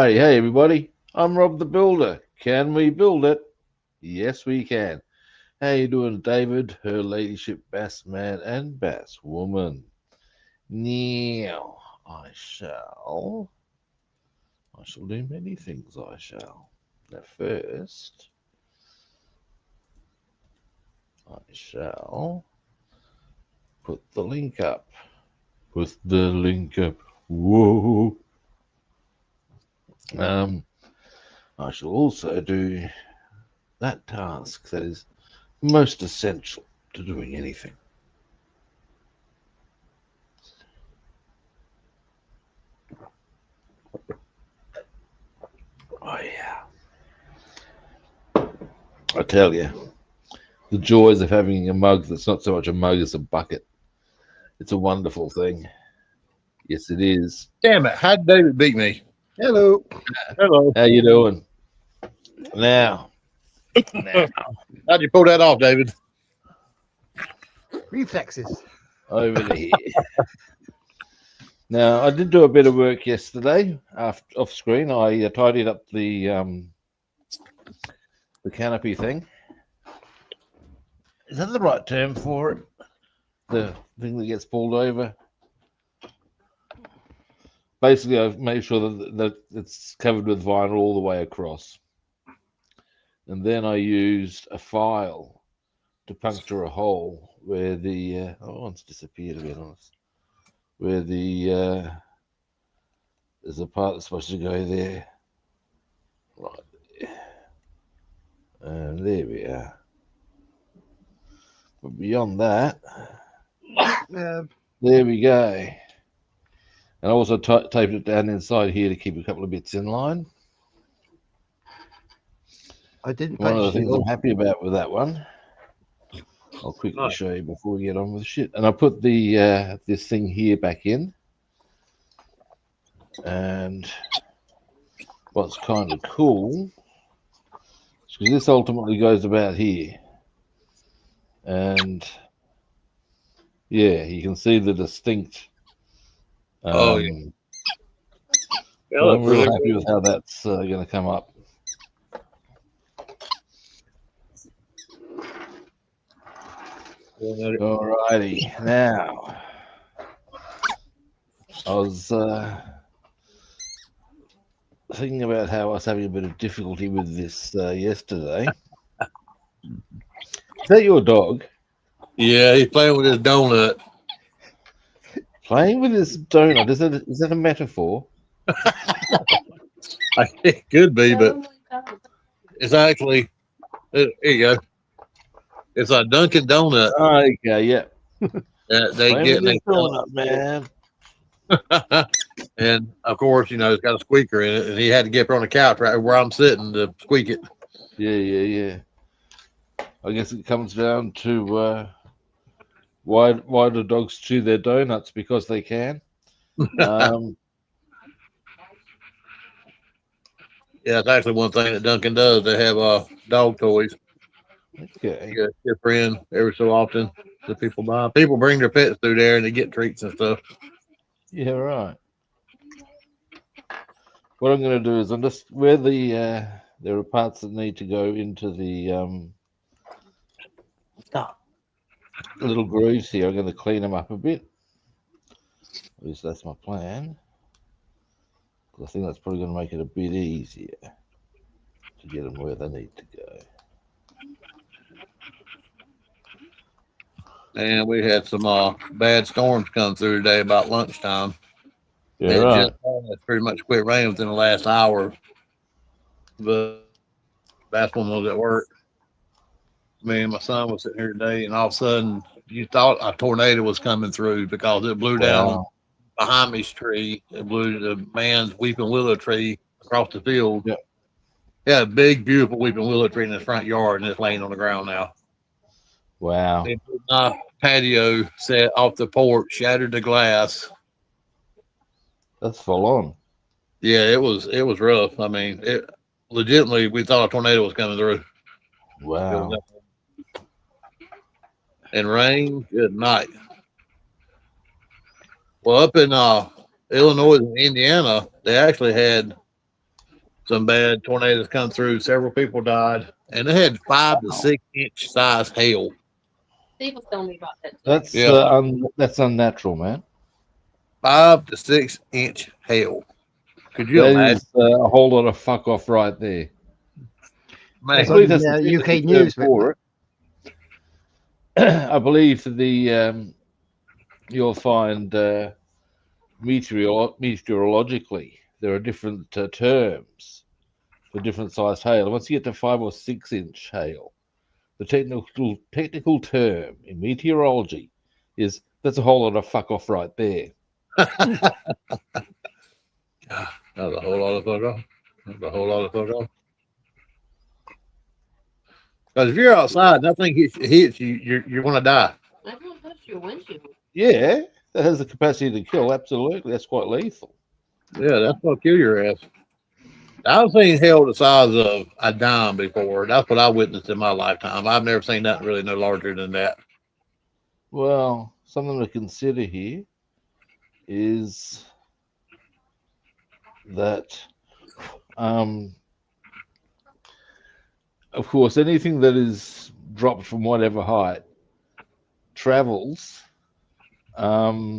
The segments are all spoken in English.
Alrighty, hey everybody, I'm Rob the Builder. Can we build it? Yes, we can. How you doing, David, Her Ladyship, Bassman, and Basswoman? Now, I shall do many things. I shall. Now, first, I shall put the link up. Put the link up. Whoa. I shall also do that task that is most essential to doing anything. Oh yeah. I tell you, the joys of having a mug that's not so much a mug as a bucket. It's a wonderful thing. Yes, it is. Damn it! How'd David beat me? Hello. Hello. How you doing? Now, How'd you pull that off, David? Reflexes. over here. Now, I did do a bit of work yesterday off screen. I tidied up the canopy thing. Is that the right term for it? The thing that gets pulled over. Basically, I've made sure that it's covered with vinyl all the way across. And then I used a file to puncture a hole where the one's disappeared, to be honest. Where the there's a part that's supposed to go there, right there, and there we are. But beyond that, there we go. And I also taped it down inside here to keep a couple of bits in line. I didn't. One of the things I'm happy about with that one, I'll quickly Nice. show you before we get on with the shit. And I put the this thing here back in. And what's kind of cool is because this ultimately goes about here. And yeah, you can see the distinct. Oh, yeah. So I'm real happy with how that's going to come up. Alrighty, now I was thinking about how I was having a bit of difficulty with this yesterday. Is that your dog? Yeah, he's playing with his donut. Playing with his donut? Is that a metaphor? It could be, but it's actually here you go. It's a Dunkin' Donut. Okay, yeah. That they Playing get with and his donut, man. and of course, it's got a squeaker in it, and he had to get up on the couch right where I'm sitting to squeak it. Yeah. I guess it comes down to why do dogs chew their donuts? Because they can. Yeah, it's actually one thing that Dunkin' does. They have dog toys. Okay. You get friend every so often that people buy. People bring their pets through there and they get treats and stuff. Yeah, right. What I'm going to do is I'm just where the there are parts that need to go into the little grooves here. I'm going to clean them up a bit. At least that's my plan. I think that's probably going to make it a bit easier to get them where they need to go. And we had some bad storms come through today about lunchtime. Yeah, It right. just pretty much quit raining within the last hour. But that's when I was at work. Me and my son was sitting here today, and all of a sudden, you thought a tornado was coming through because it blew down Wow. behind me's tree. It blew the man's weeping willow tree across the field. Yeah. Yeah, a big, beautiful weeping willow tree in his front yard, and it's laying on the ground now. Wow. My patio set off the porch, shattered the glass. That's full on. Yeah, it was rough. I mean, it legitimately we thought a tornado was coming through. Wow. And rain, good night. Well, up in Illinois and Indiana, they actually had some bad tornadoes come through. Several people died, and they had 5 to 6 inch size hail. Steve was telling me about that. That's Yeah. that's unnatural, man. 5 to 6 inch hail. Could you That imagine? is a whole lot of fuck off right there. I Man, That's believe on that's the technical UK term News. for it. I believe the you'll find meteorologically there are different terms for different size hail. Once you get to 5 or 6 inch hail, the technical term in meteorology is that's a whole lot of fuck off right there. that was a whole lot of fuck off. That's a whole lot of fuck off. Because if you're outside, and that thing hits you, you're gonna die. I don't touch your windshield. Yeah, that has the capacity to kill. Absolutely, that's quite lethal. Yeah, that's gonna kill your ass. I've seen hail the size of a dime before. That's what I witnessed in my lifetime. I've never seen nothing really no larger than that. Well, something to consider here is that, of course, anything that is dropped from whatever height travels at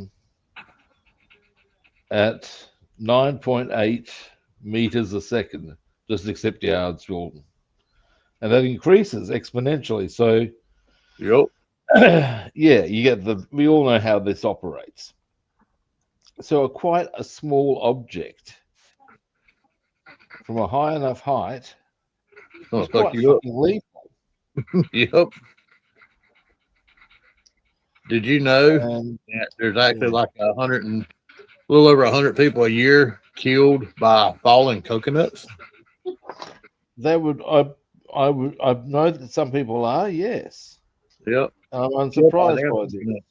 9.8 meters a second, just accept yards, Jordan. And that increases exponentially. So, Yep. yeah, you get we all know how this operates. So, quite a small object from a high enough height Gonna is fuck quite you up. fucking lethal. Yep. Did you know And that there's actually like a little over 100 people a year killed by falling coconuts? they would, I know that some people are, yes. Yep. I'm Killed by unsurprised an air by this coconut.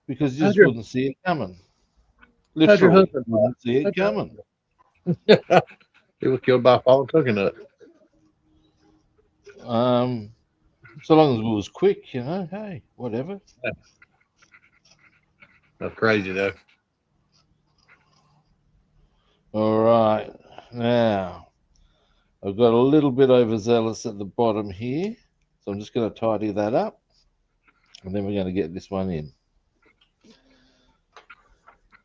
because you How'd just your, wouldn't see it coming. how'd your Literally, husband wouldn't see it How'd your coming. He was killed by a falling coconut. So long as it was quick, hey, whatever. That's crazy though. All right, now I've got a little bit overzealous at the bottom here, so I'm just going to tidy that up, and then we're going to get this one in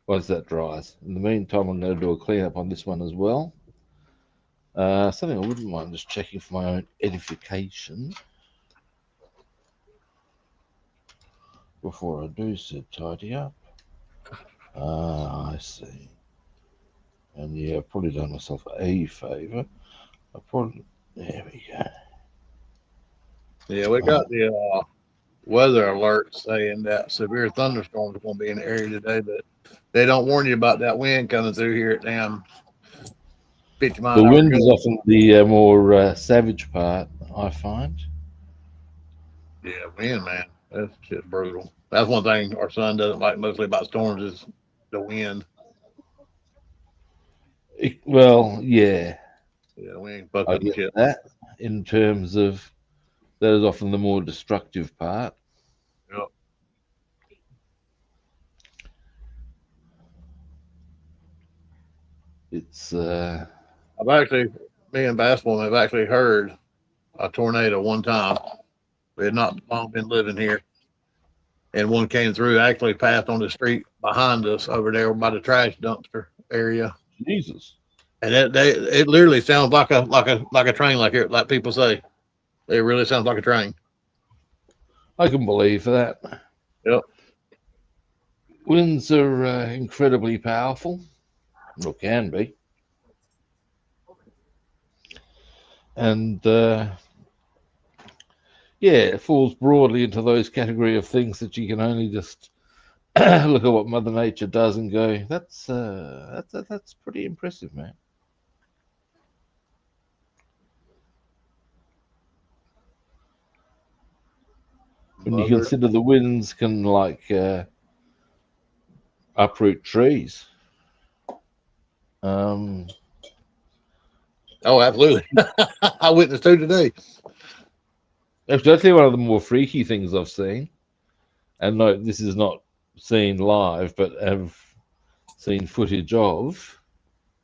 once that dries. In the meantime, I'm going to do a cleanup on this one as well. Something I wouldn't mind just checking for my own edification before I do so tidy up. I see. And yeah, I've probably done myself a favour. There we go. Yeah, we got the weather alert saying that severe thunderstorms are going to be in the area today, but they don't warn you about that wind coming through here at damn 50 mile The an hour wind is gust. often the more savage part, I find. Yeah, wind, man. That's shit brutal. That's one thing our son doesn't like mostly about storms is the wind. Well, yeah, Yeah, the wind fuck I up the get shit. that in terms of that is often the more destructive part. Yep. It's Me and Bassman have actually heard a tornado one time. We had not long been living here, and one came through, actually passed on the street behind us over there by the trash dumpster area. Jesus. And it literally sounds like a train, like people say. It really sounds like a train. I can believe that. Yep. Winds are incredibly powerful, or can be, and yeah, it falls broadly into those category of things that you can only just look at what Mother Nature does and go, that's pretty impressive, man. When you consider the winds can uproot trees. Oh, absolutely. I witnessed two today. Actually, I'll tell you one of the more freaky things I've seen, and no, this is not seen live, but have seen footage of,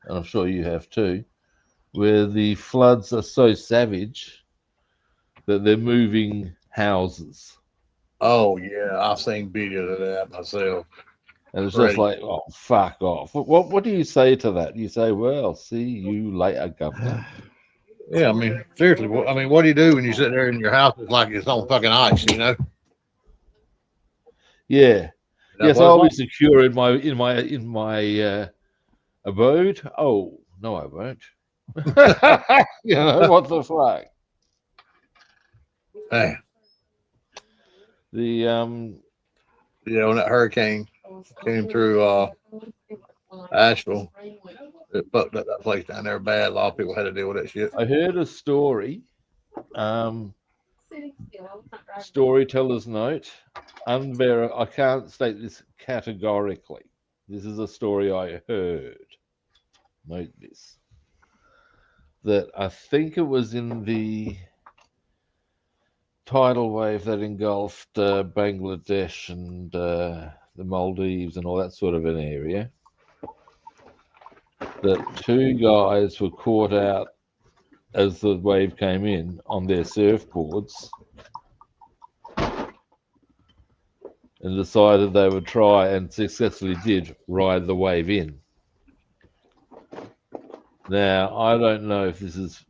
and I'm sure you have too. where the floods are so savage that they're moving houses. Oh yeah, I've seen videos of that myself. And it's just Right. like, oh, fuck off. What do you say to that? You say, well, see you later, governor. Yeah, I mean, seriously, I mean, what do you do when you sit there in your house? It's like it's on fucking ice, you know? Yeah. That's Yes, what it's I'll be like. secure in my abode. Oh, no, I won't. You know, what the fuck? Hey, The yeah, when that hurricane came through Asheville, it fucked up that place down there bad. A lot of people had to deal with that shit. I heard a story. Storyteller's note. I can't state this categorically. This is a story I heard. Note this. That I think it was in the tidal wave that engulfed Bangladesh and the Maldives and all that sort of an area. That two guys were caught out as the wave came in on their surfboards and decided they would try and successfully did ride the wave in. Now, I don't know if this is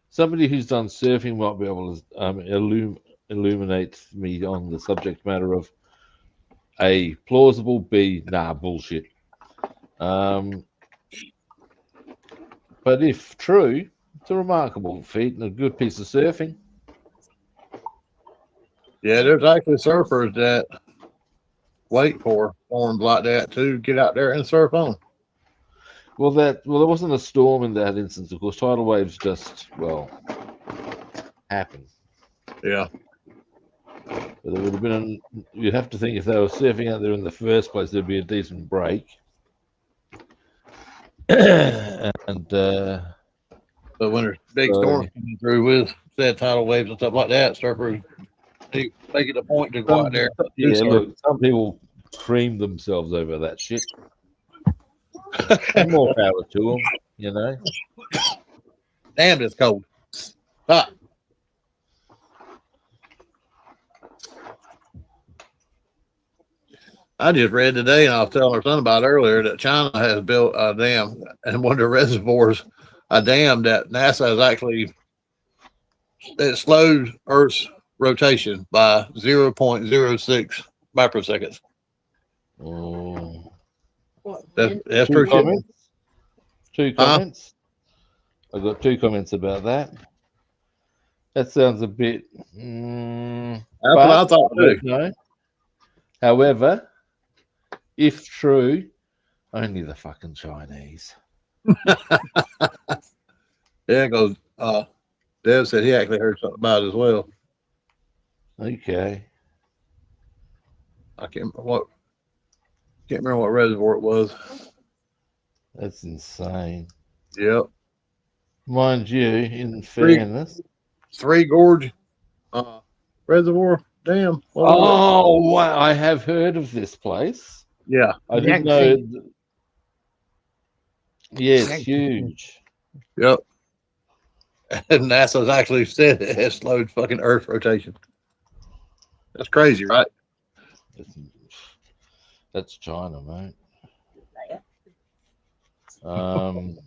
somebody who's done surfing might be able to illuminate me on the subject matter of A, plausible, B, nah, bullshit. But if true, it's a remarkable feat and a good piece of surfing. Yeah, there's actually surfers that wait for storms like that to get out there and surf on. Well, there wasn't a storm in that instance, of course. Tidal waves just happen. Yeah. But there would have been. You'd have to think if they were surfing out there in the first place, there'd be a decent break. And But when there's big storms coming through with said tidal waves and stuff like that, surfers they make it a point to go out there. Yeah, look, some people cream themselves over that shit. And more power to them, you know. Damn, it's cold. Ah. I just read today, and I was telling our son about earlier that China has built a dam and one of the reservoirs, a dam that NASA has actually it slows Earth's rotation by 0.06 microseconds. Oh. That's Two true. comments. Two comments. I've got two comments about that. That sounds a bit. That's what I thought too. No. However, if true, only the fucking Chinese. Yeah, because Dev said he actually heard something about it as well. Okay. I can't remember what reservoir it was. That's insane. Yep. Mind you, in fairness. Three Gorge Reservoir Dam. Oh, wow. I have heard of this place. Yeah. I didn't know. Yeah, it's huge. Yep. And NASA's actually said it has slowed fucking Earth rotation. That's crazy, right? That's China, mate. I mean,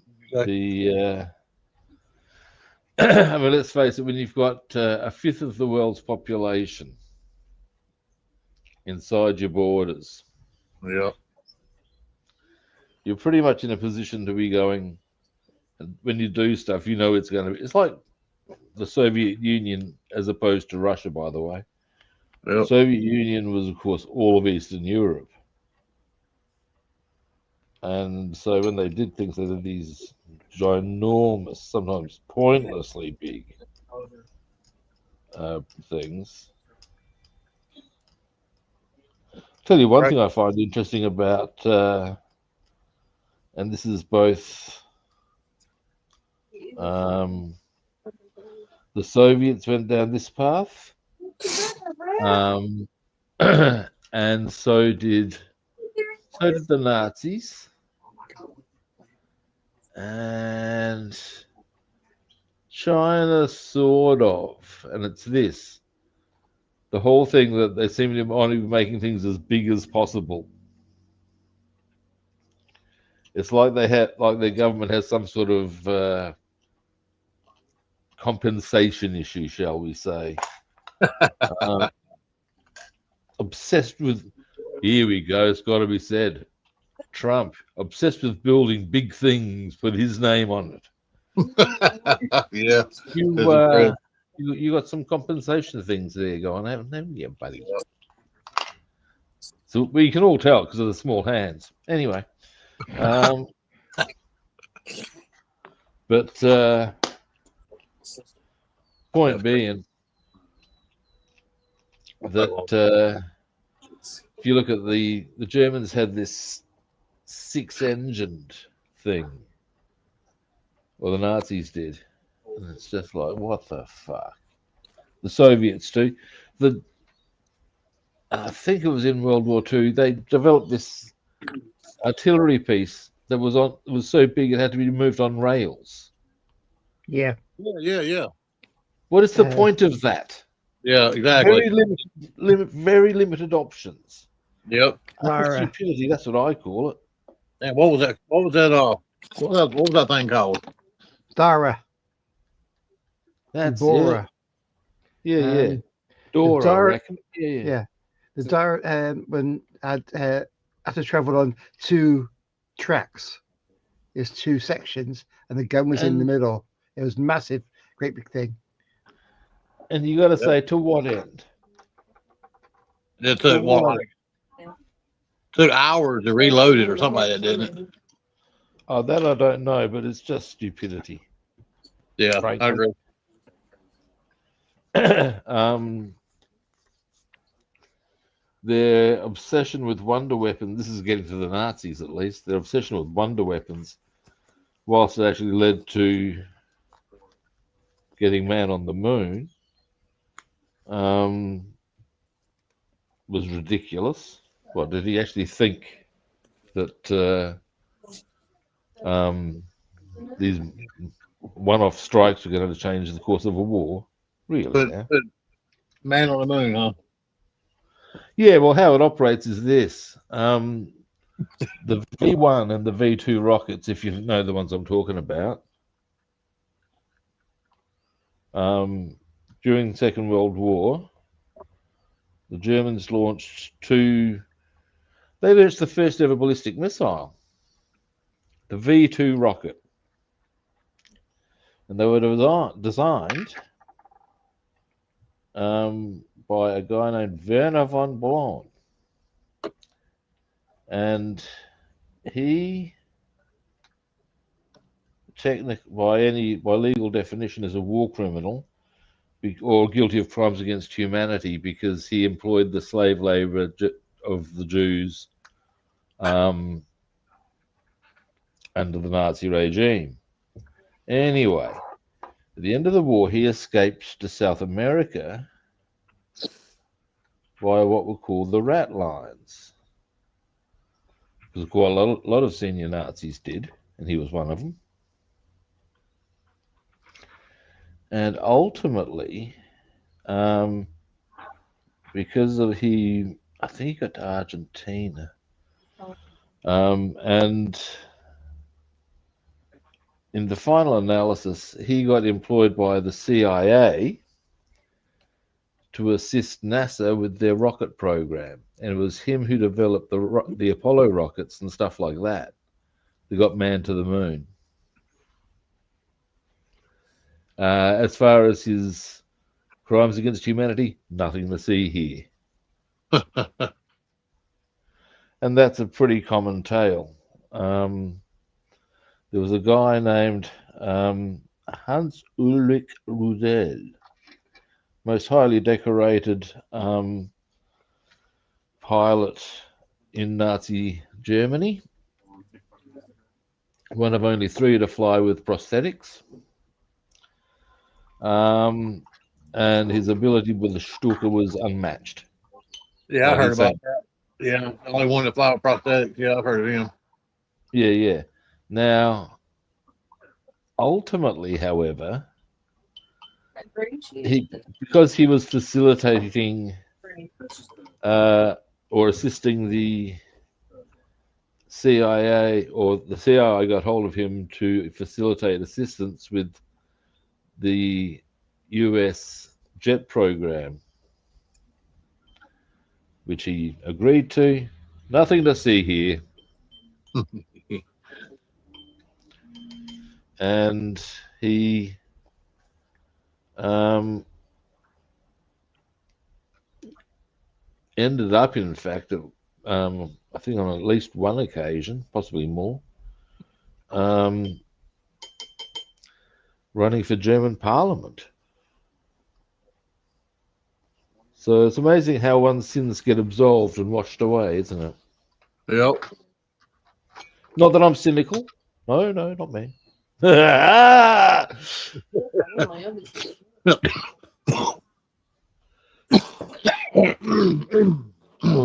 let's face it, when you've got a fifth of the world's population inside your borders, Yep. you're pretty much in a position to be going, when you do stuff, you know it's going to be, it's like the Soviet Union as opposed to Russia, by the way. Yep. The Soviet Union was, of course, all of Eastern Europe. And so when they did things, they did these ginormous, sometimes pointlessly big things. Tell you one thing I find interesting about, and this is both the Soviets went down this path, and so did the Nazis. And China, sort of, and it's this. The whole thing that they seem to want to be making things as big as possible. It's like their government has some sort of compensation issue, shall we say? uh, Obsessed with. Here we go. It's got to be said. Trump obsessed with building big things with his name on it. Yeah. You got some compensation things there going, haven't you, buddy? So we can all tell because of the small hands. Anyway, but point being that if you look at the Germans had this 6-engined thing, or the Nazis did, and it's just like, what the fuck? The Soviets too. I think it was in World War II. They developed this artillery piece that was so big it had to be moved on rails. Yeah. Yeah. What is the point of that? Yeah, exactly. Very limited options. Yep. Zara. Stupidity. That's what I call it. And what was that? What was that thing called? Zara. That's Bora. Yeah. Dora, I Zara- reckon. Yeah. Yeah. The Zara, when I had to travel on 2 tracks, there's 2 sections, and the gun was in the middle. It was massive, great big thing. And you got to say, to what end? It took took hours to reload it or something like that, didn't it? Oh, that I don't know, but it's just stupidity. Yeah, Frankly. I agree. Their obsession with wonder weapons, this is getting to the Nazis at least, their obsession with wonder weapons, whilst it actually led to getting man on the moon, was ridiculous. What, did he actually think that these one-off strikes were going to change the course of a war? Really? Put man on the moon, huh? Yeah, well, how it operates is this. The V1 and the V2 rockets, if you know the ones I'm talking about, during the Second World War, the Germans launched they launched the first ever ballistic missile, the V2 rocket. And they were designed by a guy named Werner von Braun. And he, by legal definition, is a war criminal or guilty of crimes against humanity because he employed the slave labor of the Jews under the Nazi regime. Anyway, at the end of the war, he escaped to South America via what were called the rat lines. Because quite a lot of senior Nazis did, and he was one of them. And ultimately, because of I think he got to Argentina, and in the final analysis, he got employed by the CIA to assist NASA with their rocket program. And it was him who developed the Apollo rockets and stuff like that. They got man to the moon. As far as his crimes against humanity, nothing to see here. And that's a pretty common tale. There was a guy named Hans Ulrich Rudel, most highly decorated pilot in Nazi Germany, one of only 3 to fly with prosthetics. And his ability with the Stuka was unmatched. Yeah, I heard about that. Yeah, only one to fly with prosthetics. Yeah, I've heard of him. Yeah. Now, ultimately, however, because he was facilitating or assisting the CIA, or the CIA got hold of him to facilitate assistance with the US jet program, which he agreed to. Nothing to see here. And he ended up, in fact, I think on at least one occasion, possibly more, running for German Parliament. So it's amazing how one's sins get absolved and washed away, isn't it? Yep. Not that I'm cynical. No, not me. Oh,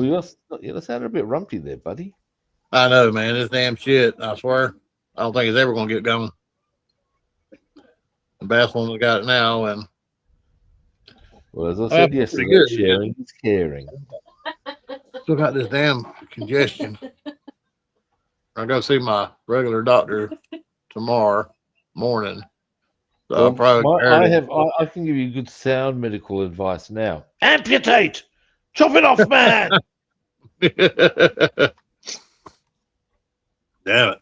you sounded a bit rumpy there, buddy. I know, man. This damn shit, I swear. I don't think it's ever going to get going. The Bassman got it now, and well, as I said yesterday, good. Sharing is caring. Still got this damn congestion. I go see my regular doctor tomorrow morning. So Well, I can give you good sound medical advice now. Amputate! Chop it off, man! Damn it.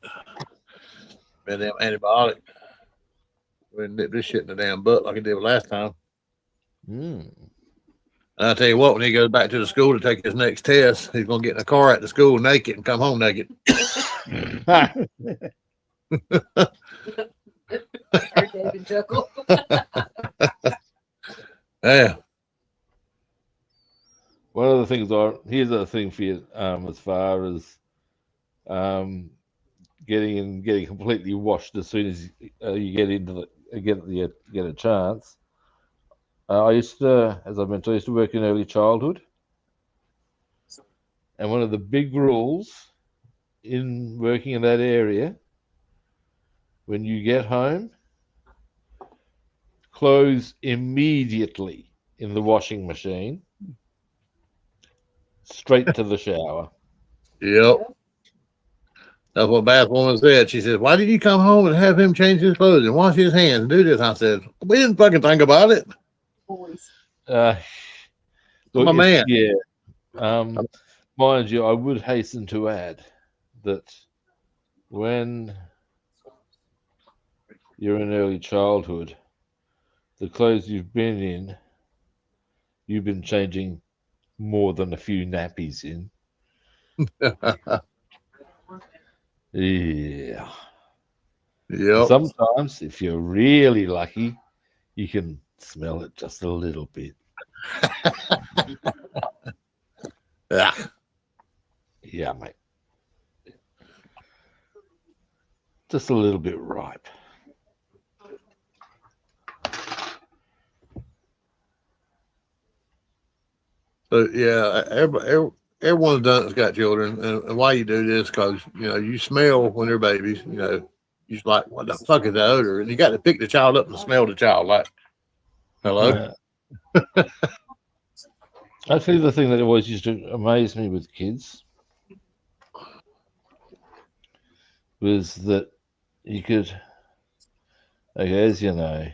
Been damn antibiotic. We didn't nip this shit in the damn butt like it did last time. Mm. And I'll tell you what, when he goes back to the school to take his next test, he's going to get in a car at the school naked and come home naked. Yeah. One of the things here's a thing for you, as far as getting completely washed as soon as you get into get a chance. I used to, as I mentioned, I used to work in early childhood, and one of the big rules in working in that area, when you get home, clothes immediately in the washing machine, straight to the shower. Yep. That's what Basswoman said. She said, "Why did you come home and have him change his clothes and wash his hands and do this?" I said, "We didn't fucking think about it." Look, my man. Yeah. Mind you, I would hasten to add that when you're in early childhood, the clothes you've been changing more than a few nappies in. Yeah. Yep. Sometimes, if you're really lucky, you can smell it just a little bit. Yeah. Yeah, mate. Just a little bit ripe. So yeah, everyone's done it's got children, and why you do this? Because you smell when they're babies. You're just like, what the fuck is that odor? And you got to pick the child up and smell the child. Like, hello. Actually, the thing that always used to amaze me with kids was that you could, as you know,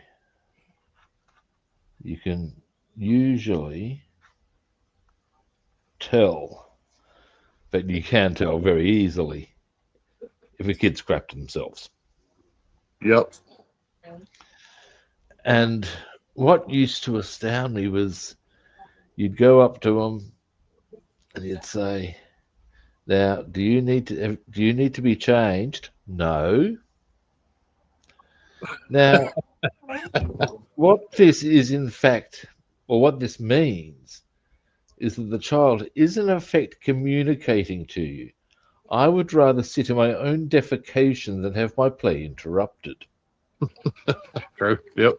you can usually tell, but you can tell very easily if a kid's crapped themselves. Yep. And what used to astound me was you'd go up to them and you'd say, "Now, do you need to be changed?" "No." Now, what this is in fact, or what this means, is that the child is in effect communicating to you, "I would rather sit in my own defecation than have my play interrupted." True. Yep.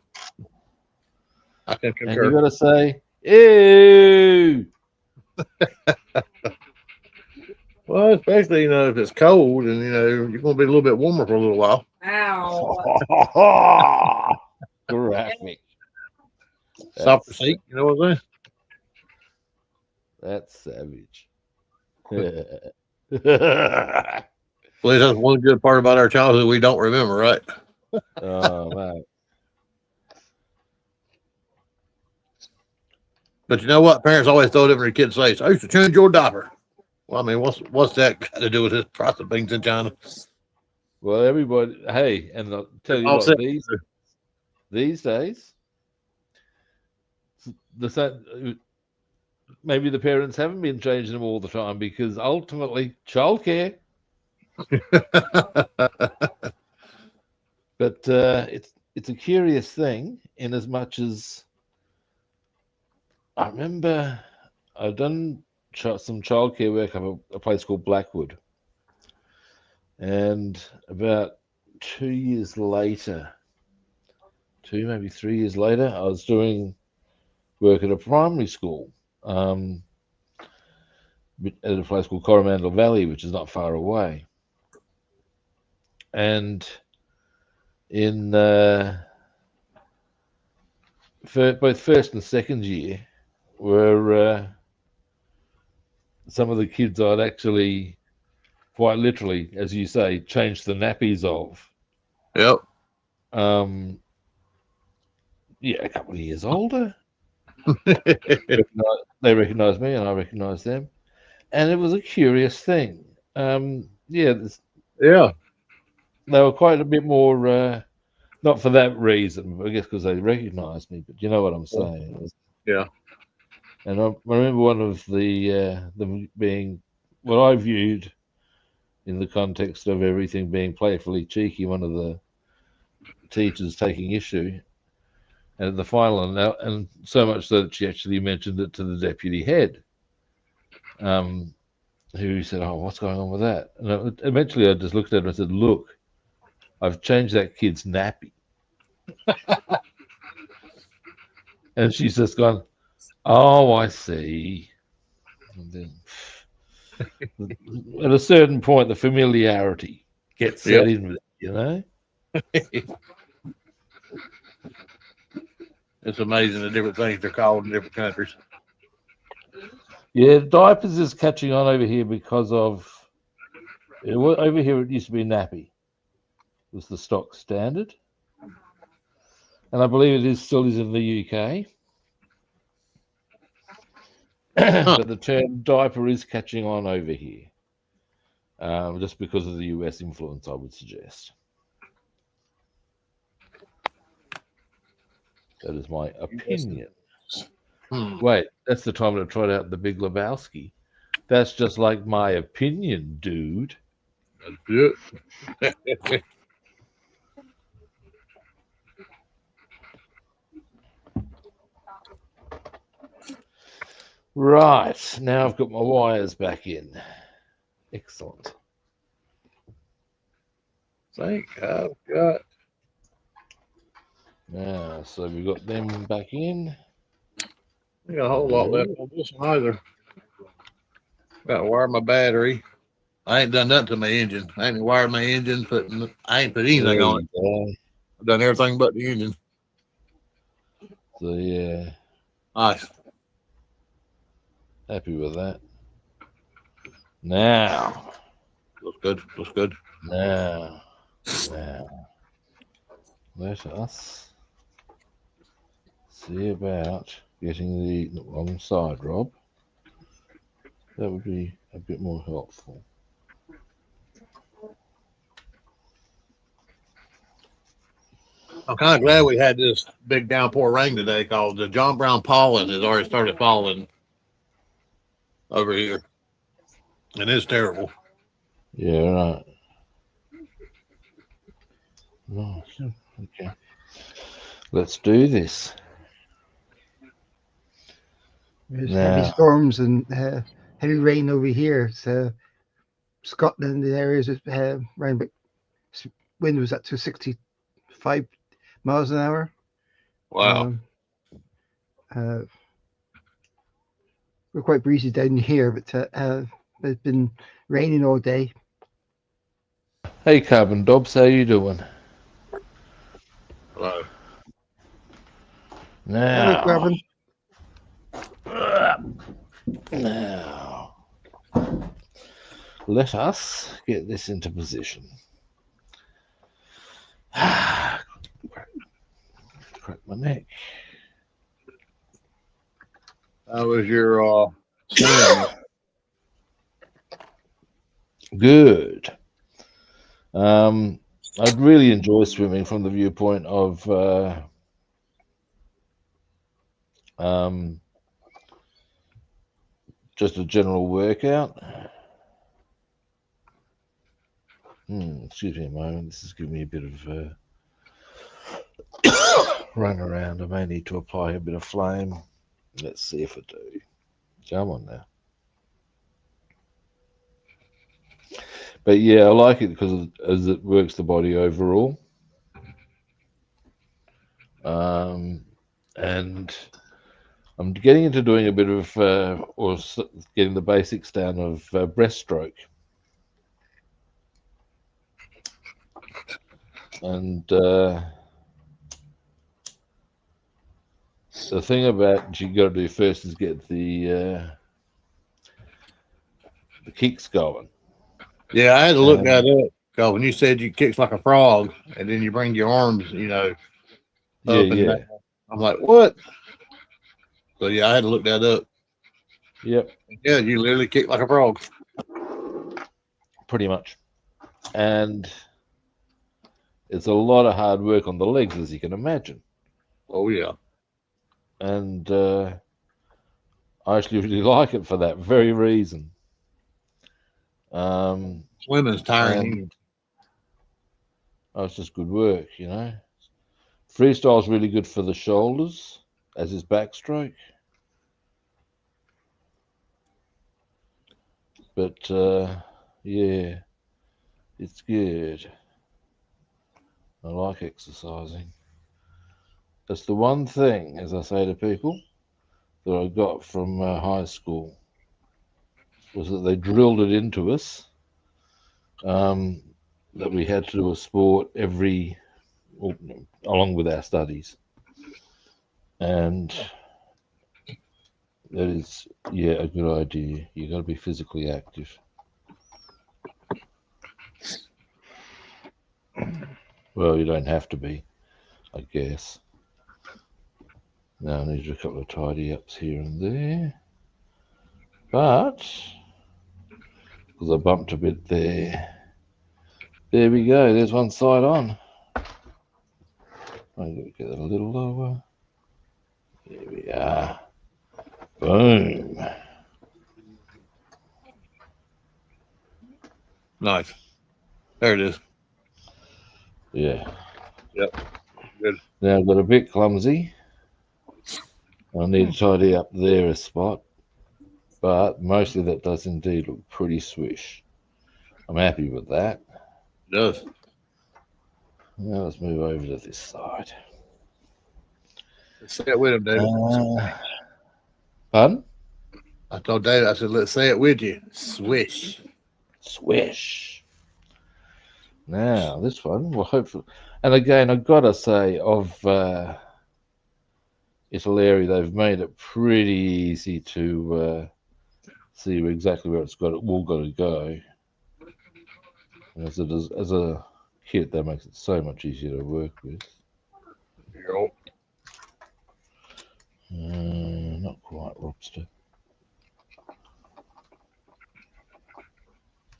I can And concur. you got to say, "Ew." Well, especially if it's cold and you're going to be a little bit warmer for a little while. Ow. Graphic. Stop the That's, seat. You know what I'm saying? that's savage. Well, that's one good part about our childhood we don't remember, right? Oh man. But you know what? Parents always told every kid face, I used to change your diaper. Well, I mean, what's that got to do with this price of things in China? Well, everybody. Hey, and I'll tell you All what. set. These days, maybe the parents haven't been changing them all the time because ultimately childcare. But it's a curious thing in as much as I remember I've done some childcare work up a place called Blackwood, and about 2 years later, maybe 3 years later, I was doing work at a primary school at a place called Coromandel Valley, which is not far away. And in both first and second year were some of the kids I'd actually, quite literally, as you say, changed the nappies of. Yep. Yeah, a couple of years older. They recognised me and I recognised them. And it was a curious thing. Yeah, Yeah. they were quite a bit more, not for that reason, but I guess because they recognised me, but you know what I'm saying. Yeah. And I remember one of them being what I viewed in the context of everything being playfully cheeky, one of the teachers taking issue. And at the final, and so much so that she actually mentioned it to the deputy head, who said, "Oh, what's going on with that?" And eventually I just looked at her and said, "Look, I've changed that kid's nappy." And she's just gone, "Oh, I see." And then, at a certain point, the familiarity gets set in with it, you know? It's amazing the different things they're called in different countries. Yeah, diapers is catching on over here because of over here it used to be nappy. It was the stock standard. And I believe it still is in the UK. But the term diaper is catching on over here. Just because of the US influence, I would suggest. That is my opinion. Wait, that's the time I tried out the Big Lebowski. That's just like my opinion, dude. That's it. Right, now I've got my wires back in. Excellent. Thank God. Now, so we've got them back in. I got a whole lot left on this one either. Got to wire my battery. I ain't done nothing to my engine. I ain't wired my engine. I ain't put anything on it. I've done everything but the engine. So yeah, Nice. happy with that. Now, Looks good. Looks good. now, let us see about getting the wrong side, Rob. That would be a bit more helpful. I'm kind of glad we had this big downpour rain today because the John Brown pollen has already started falling over here. And it's terrible. Yeah, right. Right. Okay. Let's do this. There's Now, heavy storms and heavy rain over here. So Scotland, the areas around, but wind was up to 65 miles an hour. Wow. We're quite breezy down here, but it's been raining all day. hey, Carbon Dobbs, how you doing? Wow. Hello, Now, Gavin. now, let us get this into position. Crack my neck. How was your swim? Good. I'd really enjoy swimming from the viewpoint of just a general workout. Excuse me a moment. This is giving me a bit of run around. I may need to apply a bit of flame. Let's see if I do. Come on now. But yeah, I like it because as it works the body overall. And I'm getting into doing a bit of, getting the basics down of breaststroke. And the thing about you got to do first is get the kicks going. Yeah, I had to look that up because when you said you kicks like a frog and then you bring your arms, up and down, I'm like, what? So yeah, I had to look that up. Yep. Yeah, you literally kick like a frog. Pretty much. And it's a lot of hard work on the legs, as you can imagine. Oh yeah. And I actually really like it for that very reason. Swimming's tiring. Oh, it's just good work, Freestyle's really good for the shoulders, as is backstroke. But yeah, it's good. I like exercising. That's the one thing, as I say to people, that I got from high school, was that they drilled it into us that we had to do a sport along with our studies. And that is, yeah, a good idea. You got to be physically active. Well, you don't have to be, I guess. Now I need a couple of tidy ups here and there. But, because I bumped a bit there. There we go, there's one side on. I'm going to get it a little lower. There we are. Boom. Nice. There it is. Yeah. Yep. Good. Now I've got a bit clumsy. I need to tidy up there a spot. But mostly that does indeed look pretty swish. I'm happy with that. It does. Now let's move over to this side. Let's say it with him, David. Pardon? I told David, I said, let's say it with you. Swish. Swish. Now, this one, well, hopefully. And again, I've got to say, of Italeri, they've made it pretty easy to see exactly where it's all got to go. And as a kit, that makes it so much easier to work with. Yep. Not quite, Robster.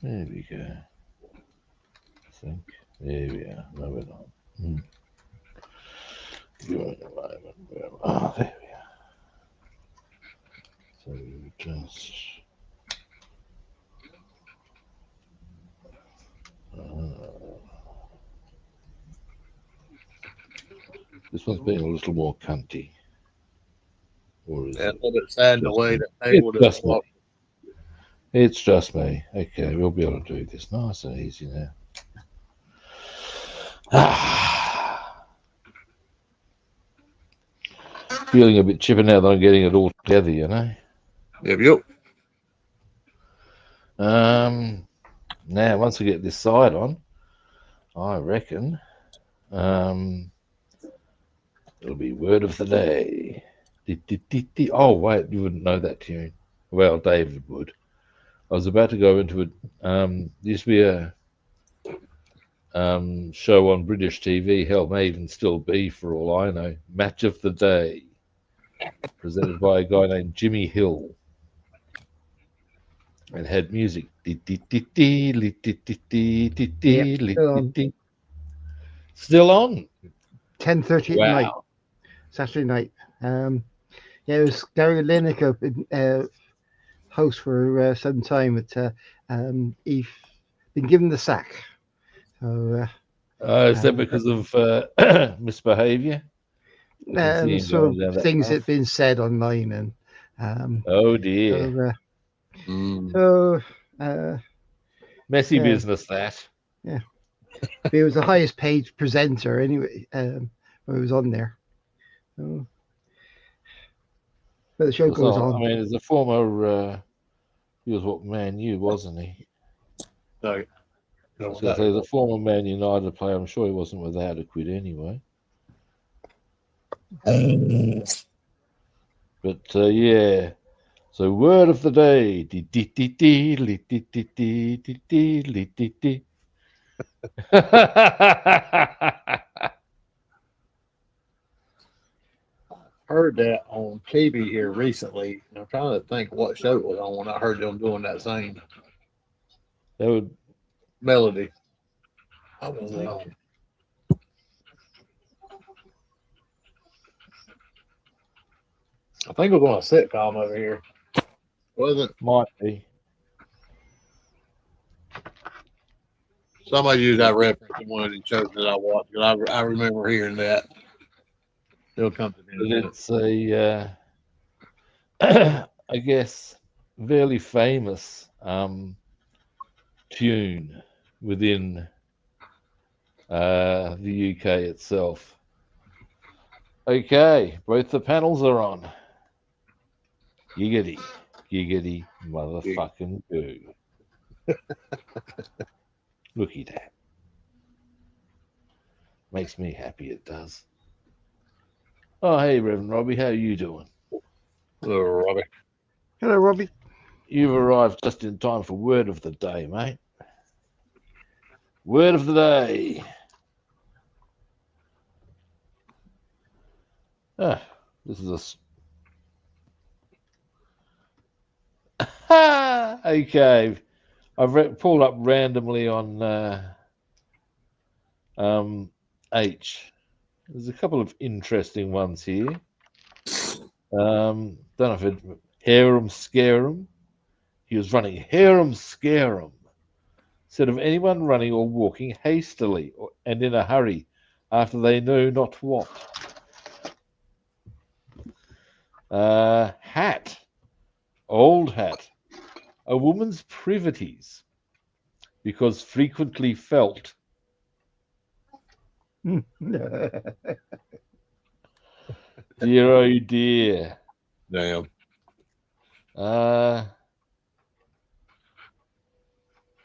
There we go. I think. There we are. No, we're not. Give me a moment. Oh, there we are. So we just. This one's being a little more cunty. Or is Yeah, a it? little bit sad the way that table It's does. It's just me. Okay, we'll be able to do this nice and easy now. Feeling a bit chipper now that I'm getting it all together, Yep. Now, once we get this side on, I reckon It'll be word of the day. Oh, wait, you wouldn't know that tune. Well, David would. I was about to go into it. There used to be a show on British TV. Hell, may even still be, for all I know. Match of the Day, presented by a guy named Jimmy Hill, and had music. Still on. 10:30 at night, Wow. Saturday night. Yeah, it was Gary Lineker, host for some time. He's been given the sack. So, Is that because of misbehavior? I can see him sort going down of that things that path. have been said online, and Oh dear. so, Mm. so uh, Messy yeah. business, that. Yeah, but he was the highest paid presenter anyway when he was on there. So, but the show It's goes not, I on. mean, as a former, he was what, Man U, wasn't he? So, I was going to say, as a former Man United player, I'm sure he wasn't without a quid anyway. But yeah, so word of the day. heard that on TV here recently. And I'm trying to think what show it was on when I heard them doing that same That would, melody. I was on. I think it was on a sitcom over here. Wasn't might be. somebody used that reference in one of the shows that I watched? 'Cause I remember hearing that. It'll come to me in a But minute. it's I guess, fairly famous tune within the UK itself. Okay, both the panels are on. Giggity, giggity, motherfucking goo. Look at that. Makes me happy, it does. Oh, hey, Reverend Robbie, how are you doing? Hello, Robbie. Hello, Robbie. You've arrived just in time for word of the day, mate. Word of the day. This is okay. I've pulled up randomly on H. There's a couple of interesting ones here. Don't know if it harum scarum. He was running harum scarum. Said of anyone running or walking hastily and in a hurry after they know not what. Hat. Old hat. A woman's privities because frequently felt. Dear oh dear. Damn.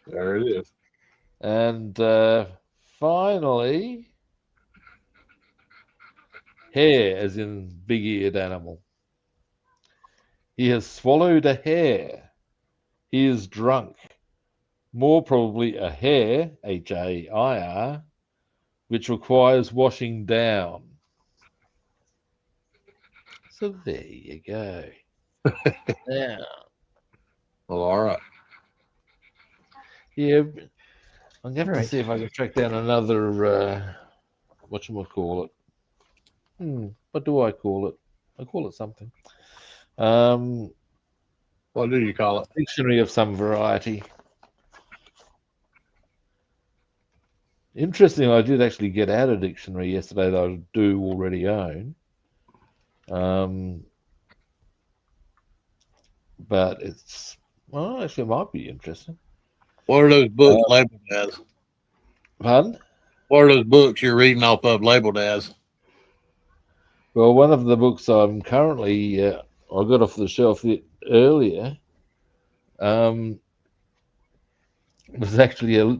There it is. And finally, hare, as in big-eared animal. He has swallowed a hare. He is drunk. More probably a hare, Hair, which requires washing down. So there you go. Yeah. Well, all right. Yeah, I'm going to have to Right. see if I can track down another, whatchamacallit. What do I call it? I call it something. What do you call it? Dictionary of some variety. Interesting, I did actually get out a dictionary yesterday that I do already own. But it's, well, actually, it might be interesting. What are those books labeled as? Pardon? What are those books you're reading off of labeled as? Well, one of the books I'm currently, I got off the shelf earlier, was actually a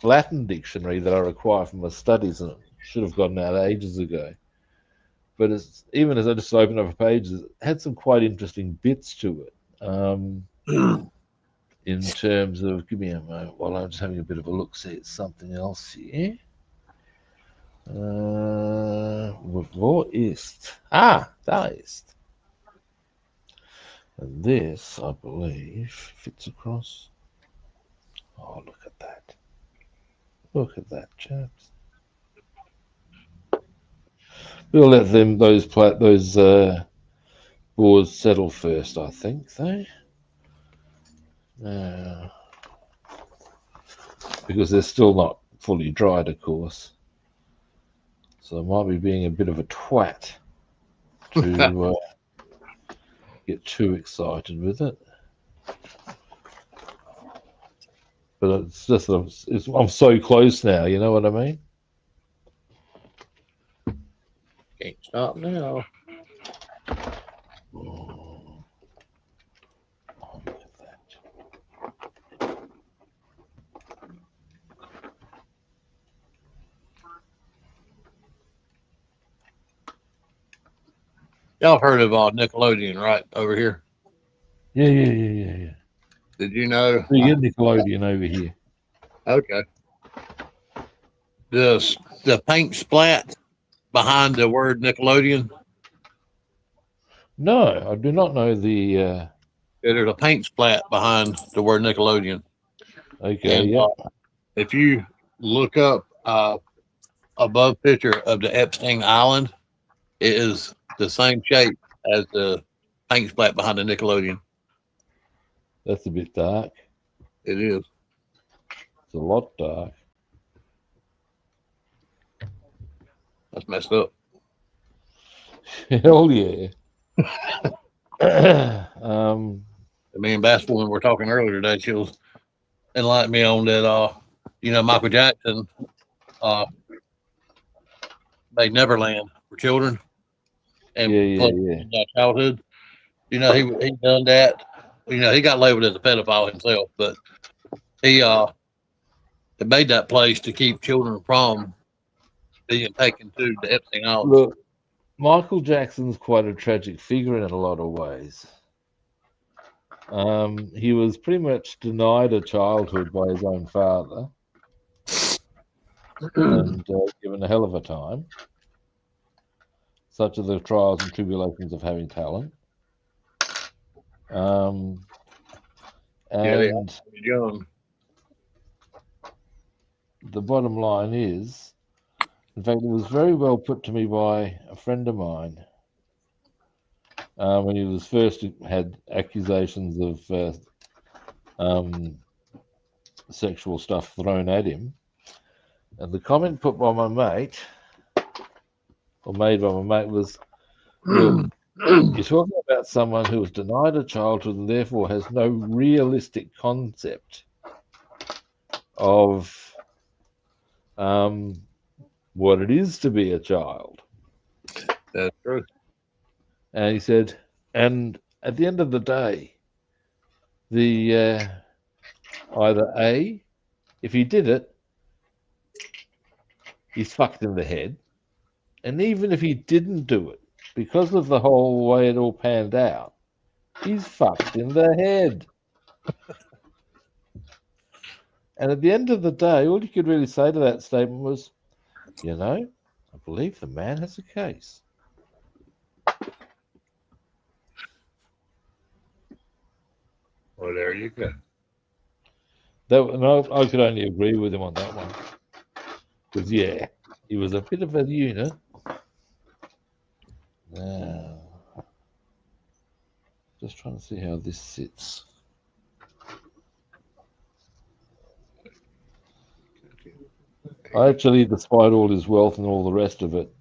Latin dictionary that I require for my studies, and it should have gotten out ages ago. but it's, even as I just opened up a page, it had some quite interesting bits to it. In terms of, give me a moment while I'm just having a bit of a look, see it's something else here. Wo ist? Ah, da ist. And this, I believe, fits across. Oh, look at that. Look at that, chaps. We'll let those boards settle first, I think, though. Because they're still not fully dried, of course. So I might be being a bit of a twat to get too excited with it. But it's just, I'm so close now, you know what I mean? Can't stop now. Oh, look at that. Y'all have heard of Nickelodeon, right? Over here. Yeah. Did you know? You get Nickelodeon over here. Okay. The paint splat behind the word Nickelodeon. No, I do not know the. Yeah, there's a paint splat behind the word Nickelodeon. Okay, And yeah. if you look up above picture of the Epstein Island, it is the same shape as the paint splat behind the Nickelodeon. That's a bit dark. It is. It's a lot dark. That's messed up. Hell yeah. Me and Bassman were talking earlier today. She was enlightening me on that. Michael Jackson made Neverland for children and yeah. childhood. He done that. He got labeled as a pedophile himself, but he made that place to keep children from being taken to the Epstein Island. Look, Michael Jackson's quite a tragic figure in a lot of ways. He was pretty much denied a childhood by his own father and given a hell of a time. Such are the trials and tribulations of having talent. And Young. The bottom line is, in fact, it was very well put to me by a friend of mine when he was first had accusations of sexual stuff thrown at him. And the comment put by my mate, or made by my mate, was, look, you're talking about someone who was denied a childhood and therefore has no realistic concept of what it is to be a child. That's true. And he said, and at the end of the day, the either A, if he did it, he's fucked in the head. And even if he didn't do it, because of the whole way it all panned out, he's fucked in the head. And at the end of the day, all you could really say to that statement was, I believe the man has a case. Well, there you go. I could only agree with him on that one. Because, yeah, he was a bit of a unit. Now, just trying to see how this sits. I actually, despite all his wealth and all the rest of it,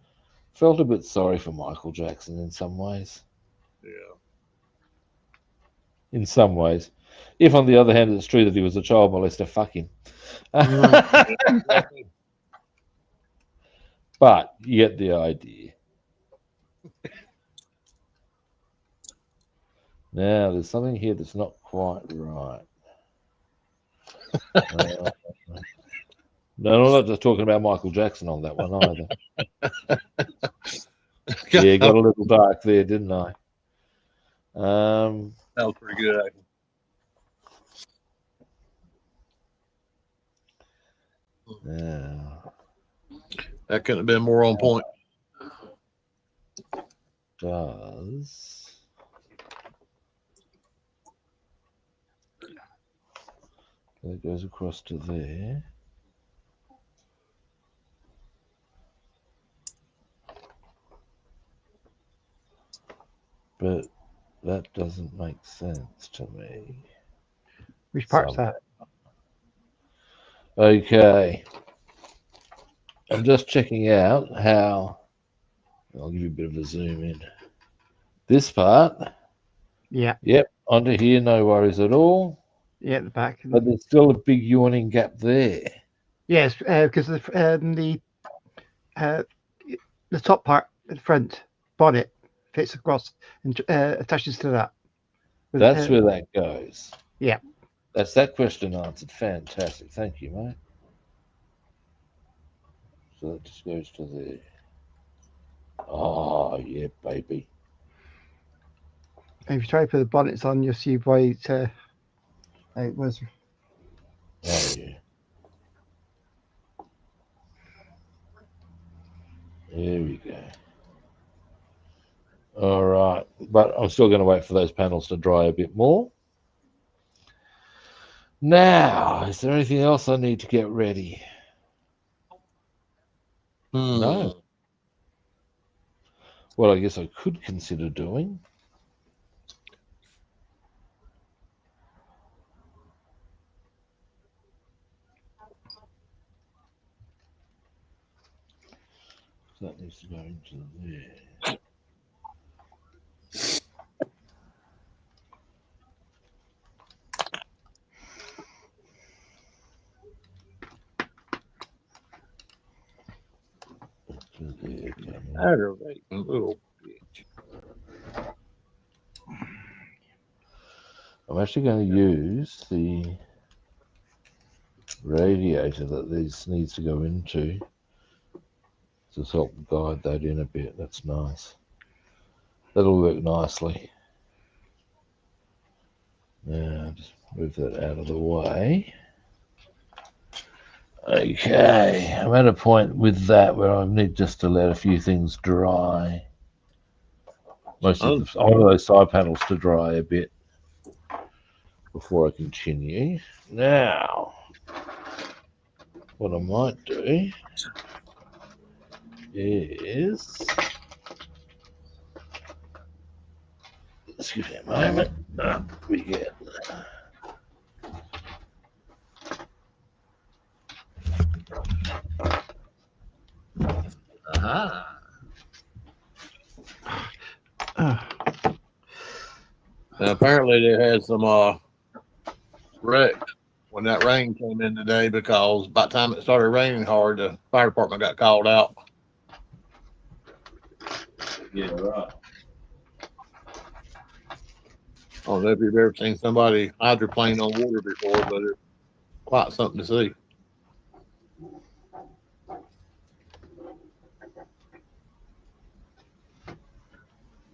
felt a bit sorry for Michael Jackson in some ways. Yeah. In some ways. If, on the other hand, it's true that he was a child molester, fuck him. But you get the idea. Now, there's something here that's not quite right. No, I'm not just talking about Michael Jackson on that one either. Yeah, got a little dark there, didn't I? That was pretty good. Actually. Yeah. That couldn't have been more on point. Does that goes across to there? But that doesn't make sense to me. Which part's Some- that? Okay. I'm just checking out how. I'll give you a bit of a zoom in. This part, Yeah, yep, onto here, no worries at all. yeah, the back. But there's still a big yawning gap there. Yes, because the top part, the front bonnet, fits across and attaches to that. With, That's where that goes. Yeah. That's that question answered. Fantastic. Thank you, mate. So that just goes to there. Oh, yeah, baby. If you try to put the bonnets on, you'll see why it was. Oh, yeah. There we go. All right. But I'm still going to wait for those panels to dry a bit more. Now, is there anything else I need to get ready? No. Well, I guess I could consider doing. That needs to go into there. Aggravating little bitch. I'm actually going to use the radiator that this needs to go into to help guide that in a bit. That's nice. That'll work nicely. Now, just move that out of the way. Okay, I'm at a point with that where I need just to let a few things dry. I want those side panels to dry a bit before I continue. Now, what I might do is, excuse me a moment, we get Now, apparently, they had some wrecks when that rain came in today because by the time it started raining hard, the fire department got called out. Yeah, right. I don't know if you've ever seen somebody hydroplane on water before, but it's quite something to see.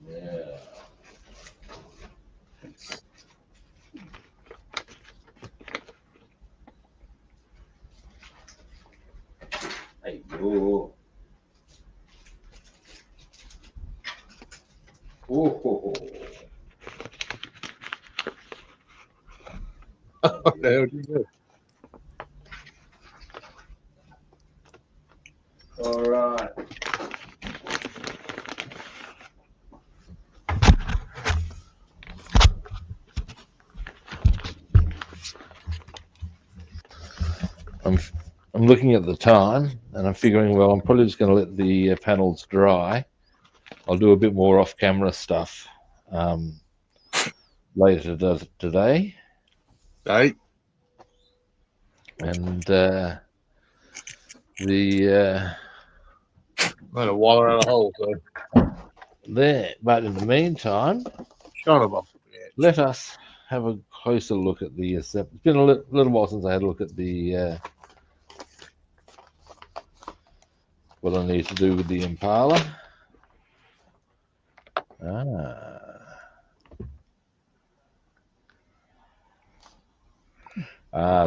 Yeah. Hey, yo. Oh. What the hell did you do? All right. I'm looking at the time and I'm figuring, well, I'm probably just going to let the panels dry. I'll do a bit more off-camera stuff later today. Right? And Might have water out of a hole, so. there. But in the meantime, Son of a bitch. let us have a closer look at the. It's been a little while since I had a look at the what I need to do with the Impala.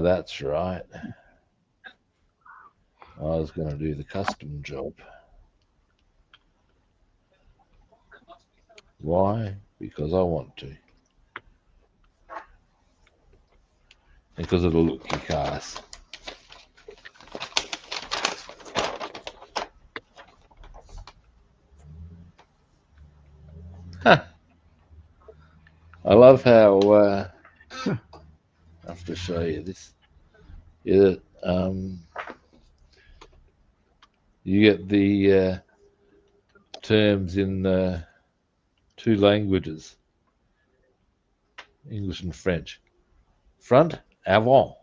That's right. I was going to do the custom job. Why? Because I want to. Because it'll look kick-ass. Huh. I love how I have to show you this. Yeah, you get the terms in 2 languages, English and French. Front, avant.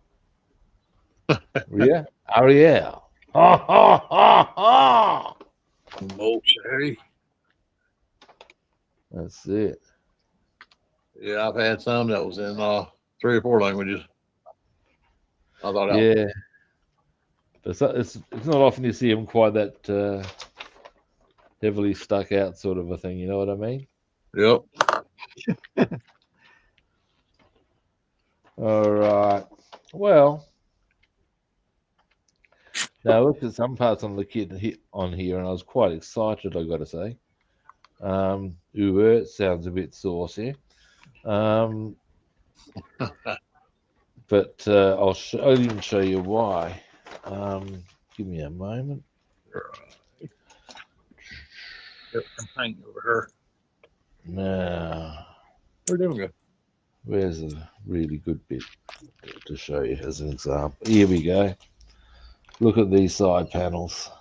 Rear, arrière. Ha ha ha ha! Okay. That's it. Yeah, I've had some that was in 3 or 4 languages. I thought that Yeah. But it's not often you see them quite that heavily stuck out sort of a thing, you know what I mean? Yep. All right. Well, now I looked at some parts on the kit on here, and I was quite excited, I got to say. It sounds a bit saucy. But I'll even show you why. Give me a moment. Hang over her. Now, Where'd them go? where's a really good bit to show you as an example? Here we go. Look at these side panels.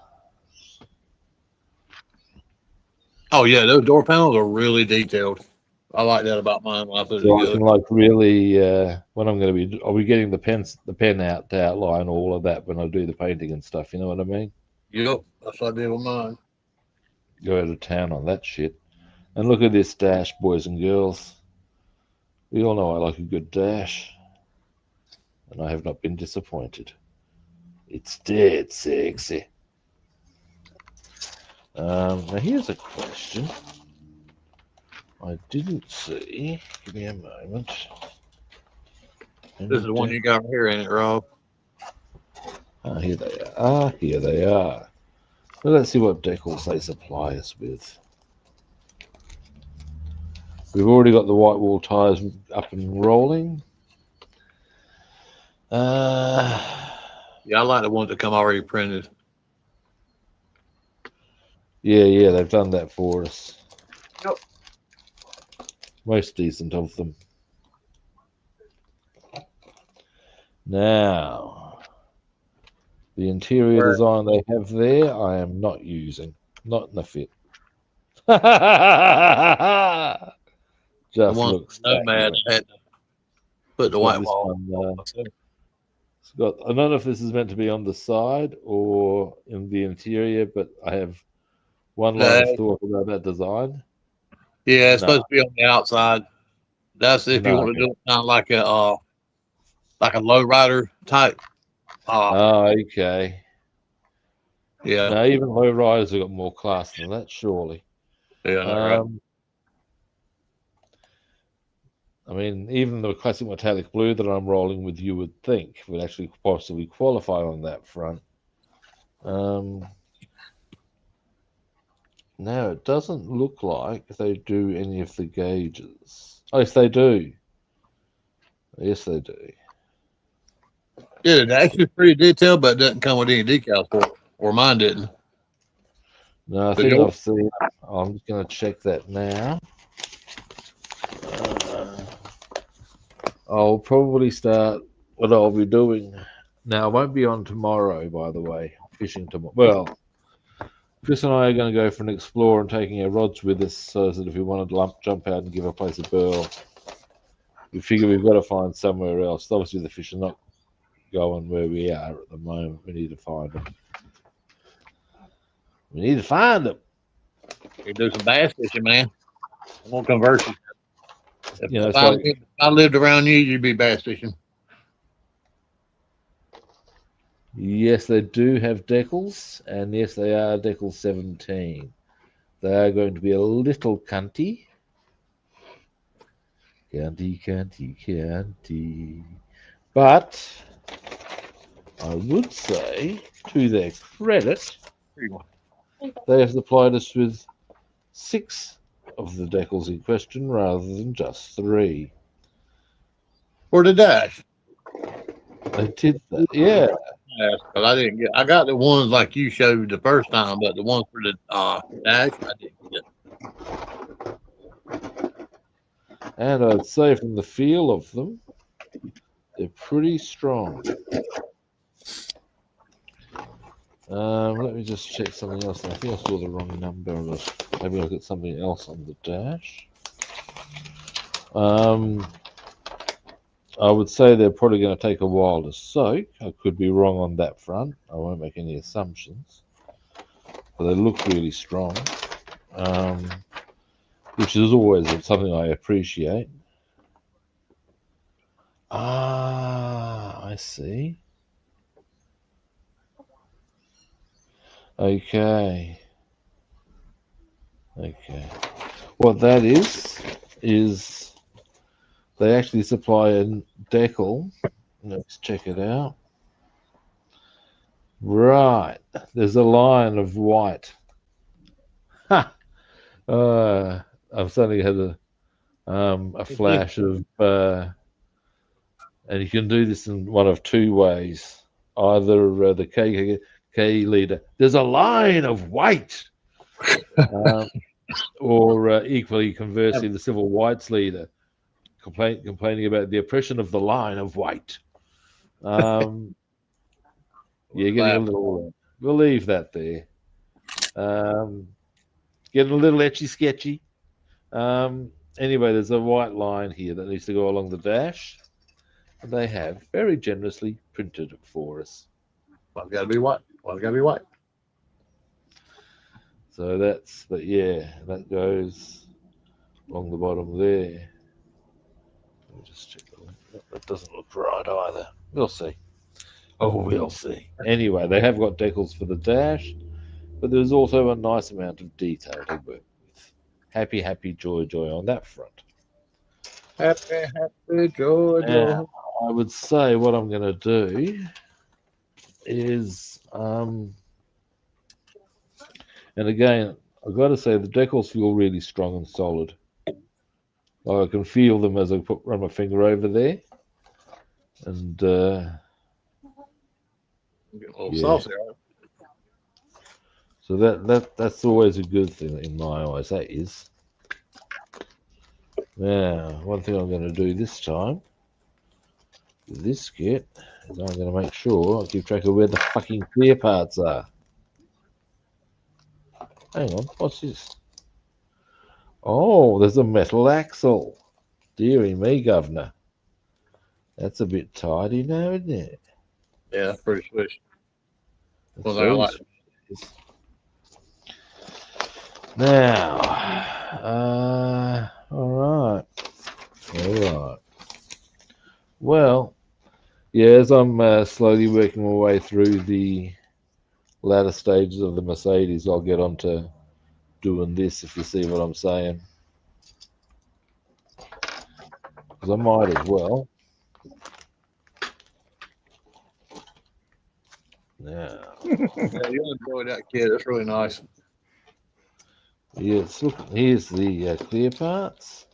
Oh yeah, those door panels are really detailed. I like that about mine when I put it So I together. can like really when I'm going to be, I'll be getting the pen out to outline all of that when I do the painting and stuff. You know what I mean? Yep, that's what I did with mine. Go to town on that shit. And look at this dash, boys and girls. We all know I like a good dash, and I have not been disappointed. It's dead sexy. Now here's a question I didn't see. Give me a moment. This is the one you got here, ain't it, Rob? Ah, here they are. Here they are. Well, let's see what decals they supply us with. We've already got the white wall tyres up and rolling. Yeah, I like the ones that come already printed. Yeah, they've done that for us. Yep. Most decent of them. Now, the interior design they have there, I am not using. Not in the fit. Just The one looks Nomad had to put the white wall. It's got, I don't know if this is meant to be on the side or in the interior, but I have one line of thought about that design. Yeah, it's supposed to be on the outside. That's if you want to do it kind of like a lowrider type. Okay. Yeah. Now even low riders have got more class than that, surely. Yeah, right. I mean, even the classic metallic blue that I'm rolling with, you would think would actually possibly qualify on that front. Now, it doesn't look like they do any of the gauges. Oh, yes, they do. Yes, they do. Yeah, the dash is pretty detailed, but it doesn't come with any decals for it, or mine didn't. No, I think I've seen. I'm just going to check that now. I'll probably start what I'll be doing. Now, I won't be on tomorrow, by the way. Fishing tomorrow. Well, Chris and I are going to go for an explore and taking our rods with us so that if we want to jump out and give a place a burl, we figure we've got to find somewhere else. Obviously, the fish are not going where we are at the moment. We need to find them. We need to find them. You do some bass fishing, man. I'm going to convert you. If like, I lived around you, you'd be bass fishing. Yes, they do have decals, and yes, they are decal 17 They're going to be a little cunty. Cunty. But I would say, to their credit, they have supplied us with 6 of the decals in question rather than just 3. For the dash. They did that, yeah. But I didn't get. I got the ones like you showed the first time, but the ones for the dash, I didn't get. And I'd say from the feel of them, they're pretty strong. Let me just check something else. I think I saw the wrong number. Maybe I'll get something else on the dash. I would say they're probably going to take a while to soak. I could be wrong on that front. I won't make any assumptions. But they look really strong, which is always something I appreciate. I see. Okay. What that is they actually supply a decal. Let's check it out. Right. There's a line of white. Ha! I've suddenly had a flash of, and you can do this in one of 2 ways. Either the KKK leader, there's a line of white, or equally conversely, the civil rights leader complaining about the oppression of the line of white. You're getting a little. We'll leave that there. Getting a little etchy sketchy. Anyway, there's a white line here that needs to go along the dash. And they have very generously printed it for us. One's got to be white. So that goes along the bottom there. Let me just check that doesn't look right either. We'll see. We'll see. Anyway, they have got decals for the dash, but there's also a nice amount of detail to work with. Happy, joy on that front. Happy, joy. Now, I would say what I'm going to do is, and again, I've got to say the decals feel really strong and solid. I can feel them as I run my finger over there, and Get a little saucy, right? So that's always a good thing in my eyes. That is. Now, one thing I'm going to do this time with this kit is I'm going to make sure I keep track of where the fucking clear parts are. Hang on, what's this? Oh, there's a metal axle. Deary me, governor. That's a bit tidy now, isn't it? Yeah, that's pretty swish. Well, I like it. Now, all right. Well, yeah, as I'm slowly working my way through the latter stages of the Mercedes, I'll get on to doing this, if you see what I'm saying. Because I might as well. Now. Yeah, you'll enjoy that kit. It's really nice. Yes, look, here's the clear parts.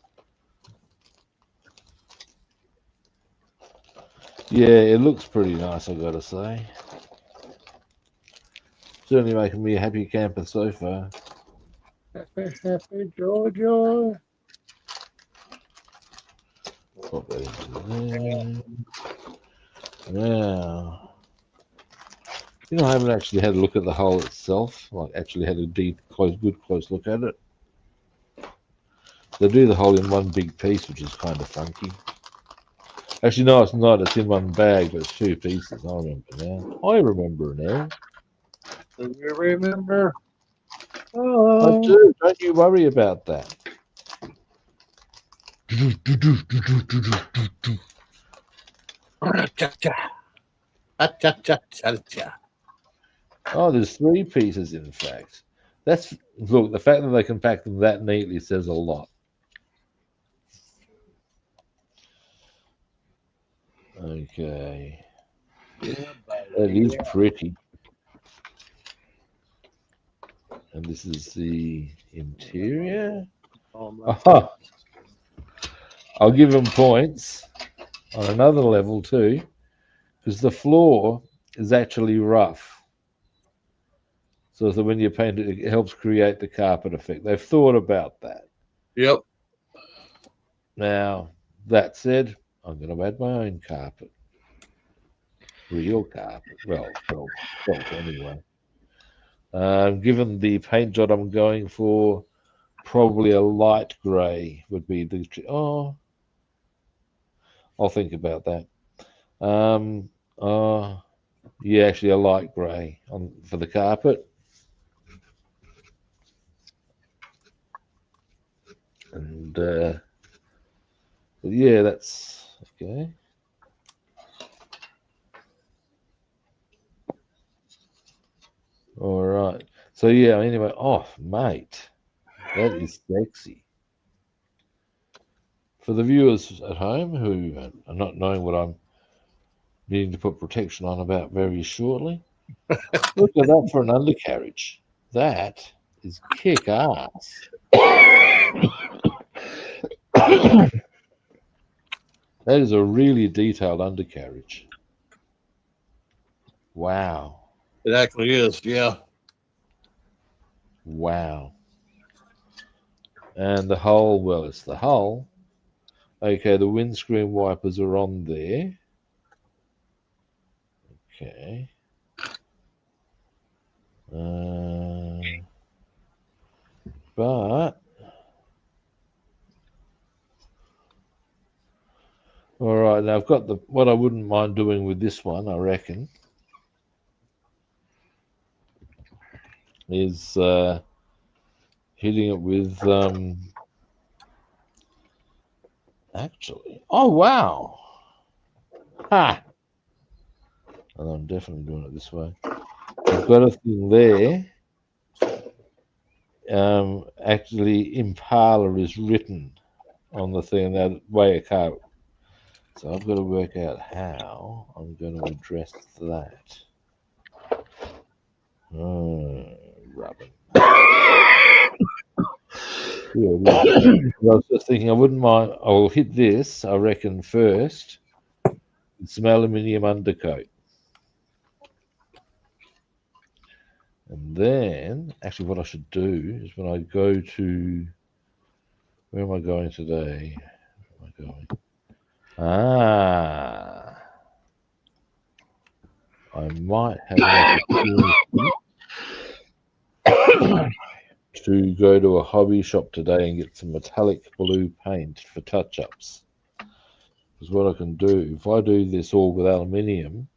Yeah, it looks pretty nice, I've got to say. Certainly making me a happy camper so far. Happy, joy. Pop that into there. Now, I haven't actually had a look at the hull itself. Like, actually had a good close look at it. They do the hull in one big piece, which is kind of funky. Actually, no, it's not. It's in one bag, but it's 2 pieces. I remember now. Do you remember? I do. Don't you worry about that. Oh, there's 3 pieces, in fact. That's look. The fact that they can pack them that neatly says a lot. Okay, that is pretty. And this is the interior. Aha! I'll give them points on another level too, because the floor is actually rough. So that when you paint it, it helps create the carpet effect. They've thought about that. Yep. Now, that said, I'm going to add my own carpet. Real carpet. Well, felt anyway. Given the paint job I'm going for, probably a light grey would be the. Oh, I'll think about that. Yeah, actually, a light grey on for the carpet. And yeah, that's okay. All right. So yeah, anyway, oh mate, that is sexy. For the viewers at home who are not knowing what I'm needing to put protection on about very shortly, look at that for an undercarriage. That is kick ass. That is a really detailed undercarriage. Wow. It actually is. Yeah. Wow. And the hull, well, it's the hull. Okay, the windscreen wipers are on there. Okay. But all right, now I've got the what I wouldn't mind doing with this one, I reckon, is hitting it with actually. Oh wow. Ha! And I'm definitely doing it this way. I've got a thing there. Actually, Impala is written on the thing that way a car. So I've got to work out how I'm going to address that. Rubbing. Yeah, I was just thinking I wouldn't mind. I'll hit this, I reckon, first. Some aluminium undercoat. And then, actually, what I should do is when I go to, where am I going today? Where am I going? I might have an opportunity to go to a hobby shop today and get some metallic blue paint for touch-ups. Because what I can do, if I do this all with aluminium,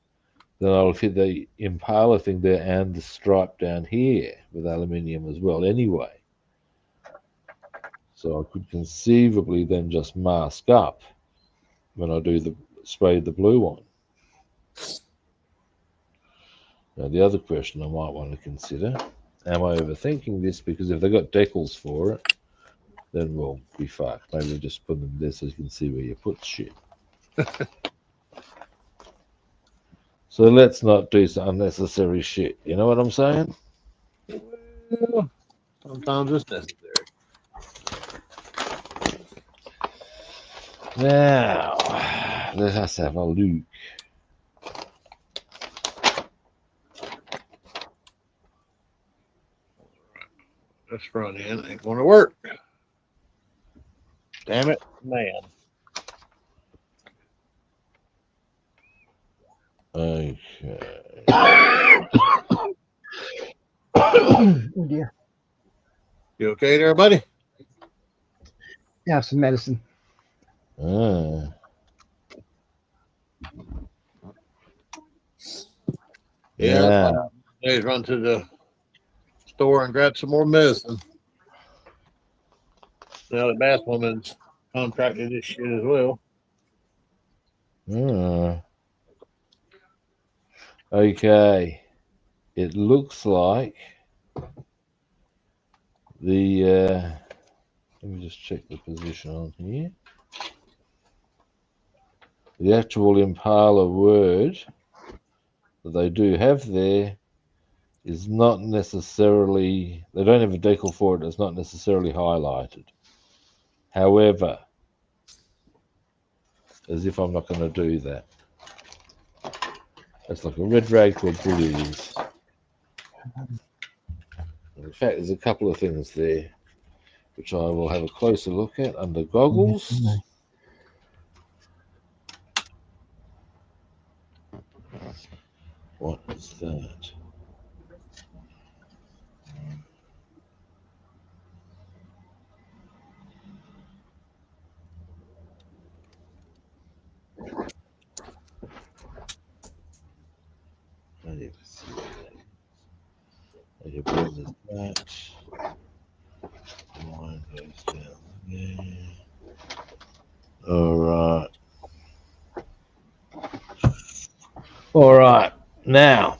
then I'll fit the Impala thing there and the stripe down here with aluminium as well anyway. So I could conceivably then just mask up when I do the spray the blue on. Now the other question I might want to consider, am I overthinking this? Because if they've got decals for it, then we'll be fucked. Maybe just put them there so you can see where you put shit. So let's not do some unnecessary shit. You know what I'm saying? Well, sometimes it's necessary. Now, let us have a look. This front end ain't going to work. Damn it, man. Okay. Oh dear. You okay there, buddy? Have some medicine. Ah. Yeah. That's why I run to the store and grab some more medicine. Now the Basswoman's contracted this shit as well. Okay. It looks like The let me just check the position on here. The actual Impala word that they do have there is not necessarily, they don't have a decal for it, it's not necessarily highlighted. However, as if I'm not going to do that. That's like a red rag to a breeze. In fact, there's a couple of things there which I will have a closer look at under goggles. What is that? I need to see that. You bring that. Line goes down there. All right. All right. Now,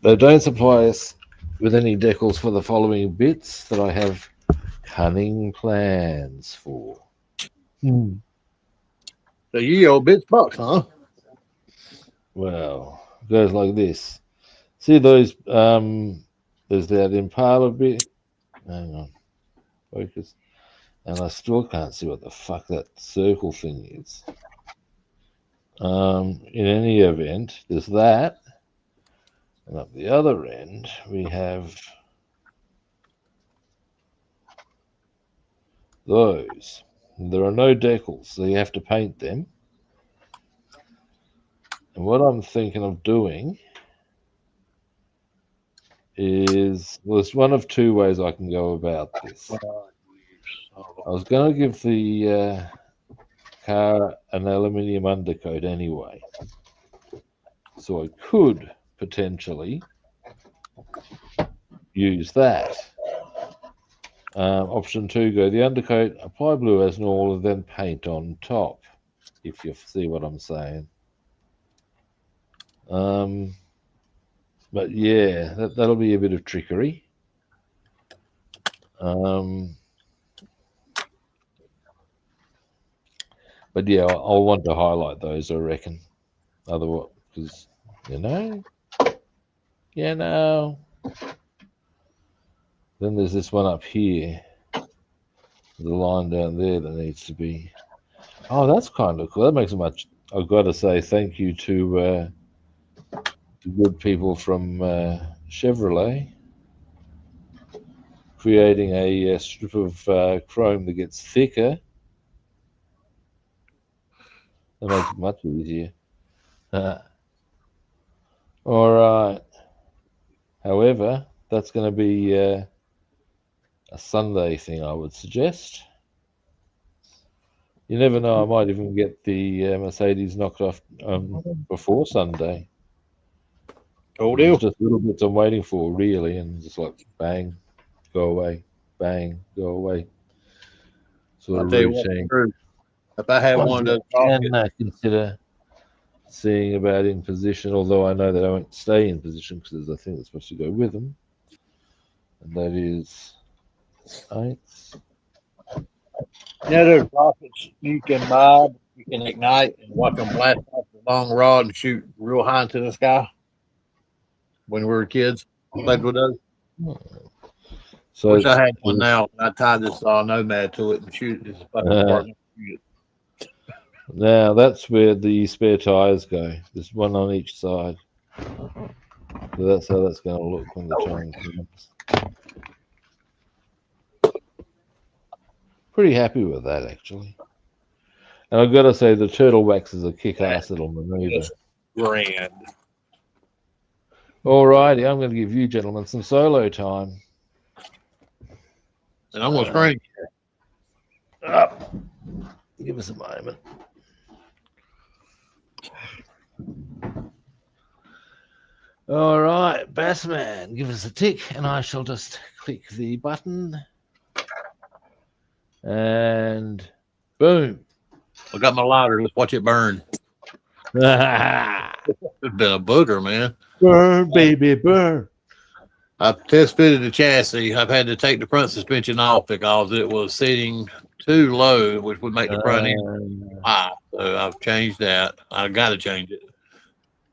they don't supply us with any decals for the following bits that I have cunning plans for. So you owe bits bucks, huh? Well, it goes like this. See those, there's that Impala bit. Hang on, focus. And I still can't see what the fuck that circle thing is. In any event, there's that. And up the other end, we have those. There are no decals, so you have to paint them. And what I'm thinking of doing is, well, there's one of two ways I can go about this. I was going to give the car an aluminium undercoat anyway. So I could potentially use that. Option 2, go the undercoat, apply blue as normal, and then paint on top, if you see what I'm saying. But yeah, that'll be a bit of trickery. But yeah, I'll want to highlight those, I reckon. Otherwise, because, you know. Then there's this one up here. The line down there that needs to be. Oh, that's kind of cool. That makes it much. I've got to say thank you to the good people from Chevrolet, creating a strip of chrome that gets thicker. That makes it much easier. All right. However, that's going to be a Sunday thing, I would suggest. You never know, I might even get the Mercedes knocked off before Sunday. Cool deal. Just little bits I'm waiting for, really, and just like bang, go away, bang, go away. Sort I'll of tell you what, routine. if I had one of those And consider seeing about in position, although I know that I won't stay in position because there's a thing that's supposed to go with them, and that is 8s. Yeah, there's rockets you can buy, you can ignite and watch them blast off the long rod and shoot real high into the sky. When we were kids, played with those. So Wish I had one now. I tied this Nomad to it and shoot it. Now that's where the spare tires go. There's one on each side. So that's how that's going to look when the time comes. Pretty happy with that, actually. And I've got to say, the turtle wax is a kick-ass little maneuver. Grand. Alrighty, I'm going to give you gentlemen some solo time. And I'm going to screen. Up. Give us a moment. All right, Bassman, give us a tick, and I shall just click the button. And boom. I got my lighter. Let's watch it burn. It's been a booger, man. Burn, baby, burn. I've test fitted the chassis. I've had to take the front suspension off because it was sitting too low, which would make the front end high. So I've changed that. I got to change it.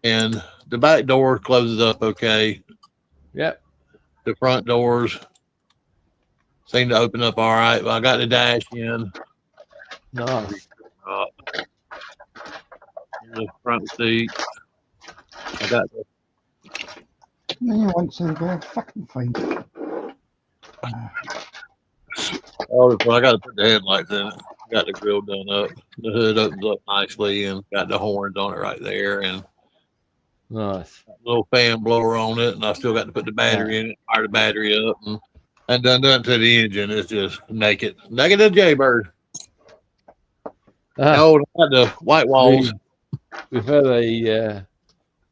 And the back door closes up okay. Yep. The front doors seem to open up all right. But I got the dash in. Nice. The front seat. I got the I want to fucking find it. I got to put the headlights in it. Got the grill done up. The hood opens up nicely and got the horns on it right there and Nice. a little fan blower on it. And I still got to put the battery in it, fire the battery up, and done to the engine. It's just naked as Jaybird. Oh, I got the white walls. We've had a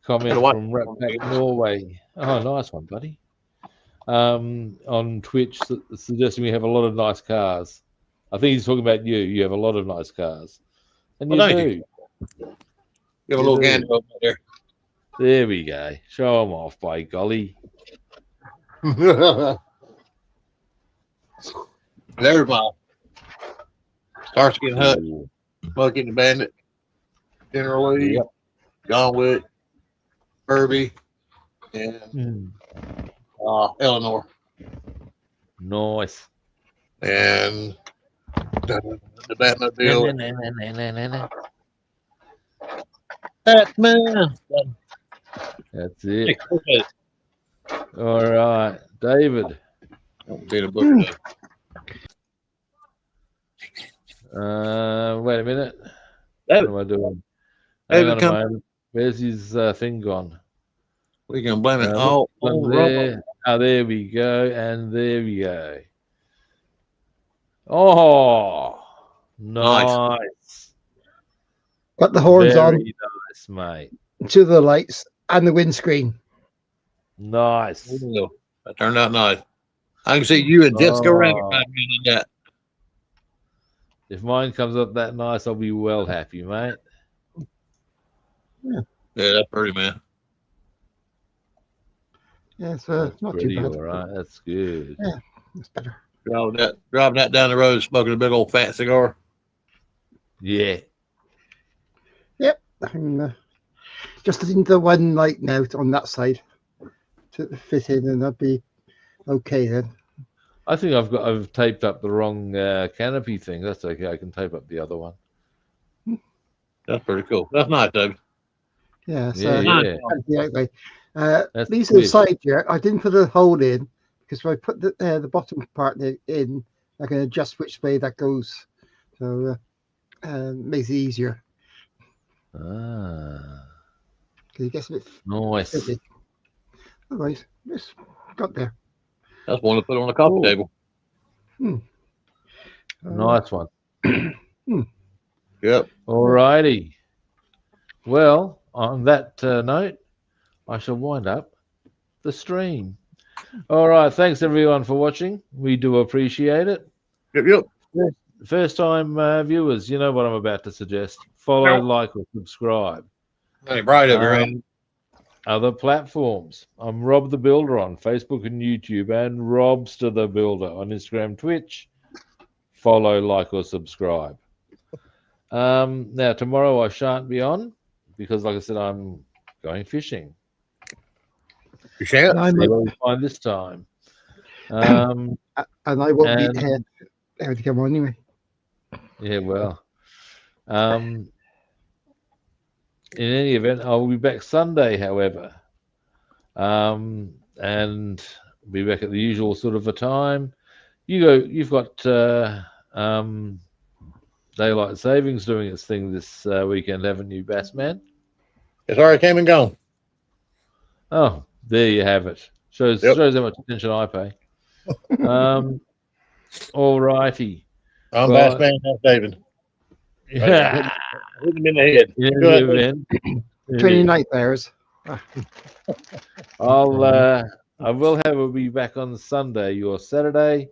comment What? from Ratpack Norway. Oh, nice one, buddy. On Twitch, suggesting we have a lot of nice cars. I think he's talking about you. You have a lot of nice cars, and you do. Give a little gander over there. There we go. Show them off, by golly. There's my Starsky and Hutch, Smokey and the Bandit, General Lee, Yep. John Wick, Herbie, and Eleanor. Nice. And the Batmobile. Batman. That's it. All right, David. Be the book. Wait a minute. David. What am I doing? David, Hang on a come. moment. Where's his thing gone? We can blame it. There. Oh, there we go, and there we go. Oh, nice. Got the horns Very on, nice, mate. two of the lights, and the windscreen. Nice. That turned out nice. I can see you and Jessica Rabbit on that. If mine comes up that nice, I'll be well happy, mate. Yeah, that's pretty, man. Yeah, it's That's not pretty too bad. all right. That's good. Yeah, that's better. Driving that down the road, smoking a big old fat cigar. Yeah. Yep. I'm just into the one light now on that side to fit in, and that'd be okay then. I think I've taped up the wrong canopy thing. That's okay. I can tape up the other one. That's pretty cool. That's nice, David. Yeah, so Yeah. anyway, That's these are the good. side here. I didn't put a hole in because if I put the bottom part in, I can adjust which way that goes. So makes it easier. Ah, Because it gets a bit nice. fiddly. Otherwise, it's got there. That's one to put on the coffee table. Nice one. Yep. All righty. Well, on that note, I shall wind up the stream. All right. Thanks, everyone, for watching. We do appreciate it. Yep. First time viewers, you know what I'm about to suggest. Follow, like, or subscribe. Hey, bright over here. Other platforms. I'm Rob the Builder on Facebook and YouTube, and Robster the Builder on Instagram, Twitch. Follow, like, or subscribe. Now, tomorrow I shan't be on because, like I said, I'm going fishing. You shan't? See what we find this time. And I won't be here to come on anyway. Yeah, well. In any event, I'll be back Sunday, however. And be back at the usual sort of a time. You've got daylight savings doing its thing this weekend, haven't you, Bassman? It's already came and gone. Oh, there you have it. Shows how much attention I pay. All righty. I'm Bassman. That's David. Yeah. Hit him in the head. Go ahead. 29th hours. I will be back on Sunday or Saturday.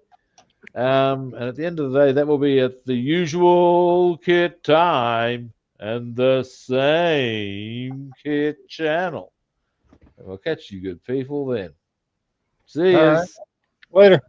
And at the end of the day, that will be at the usual kit time and the same kit channel. And we'll catch you good people then. See All you. right. Later.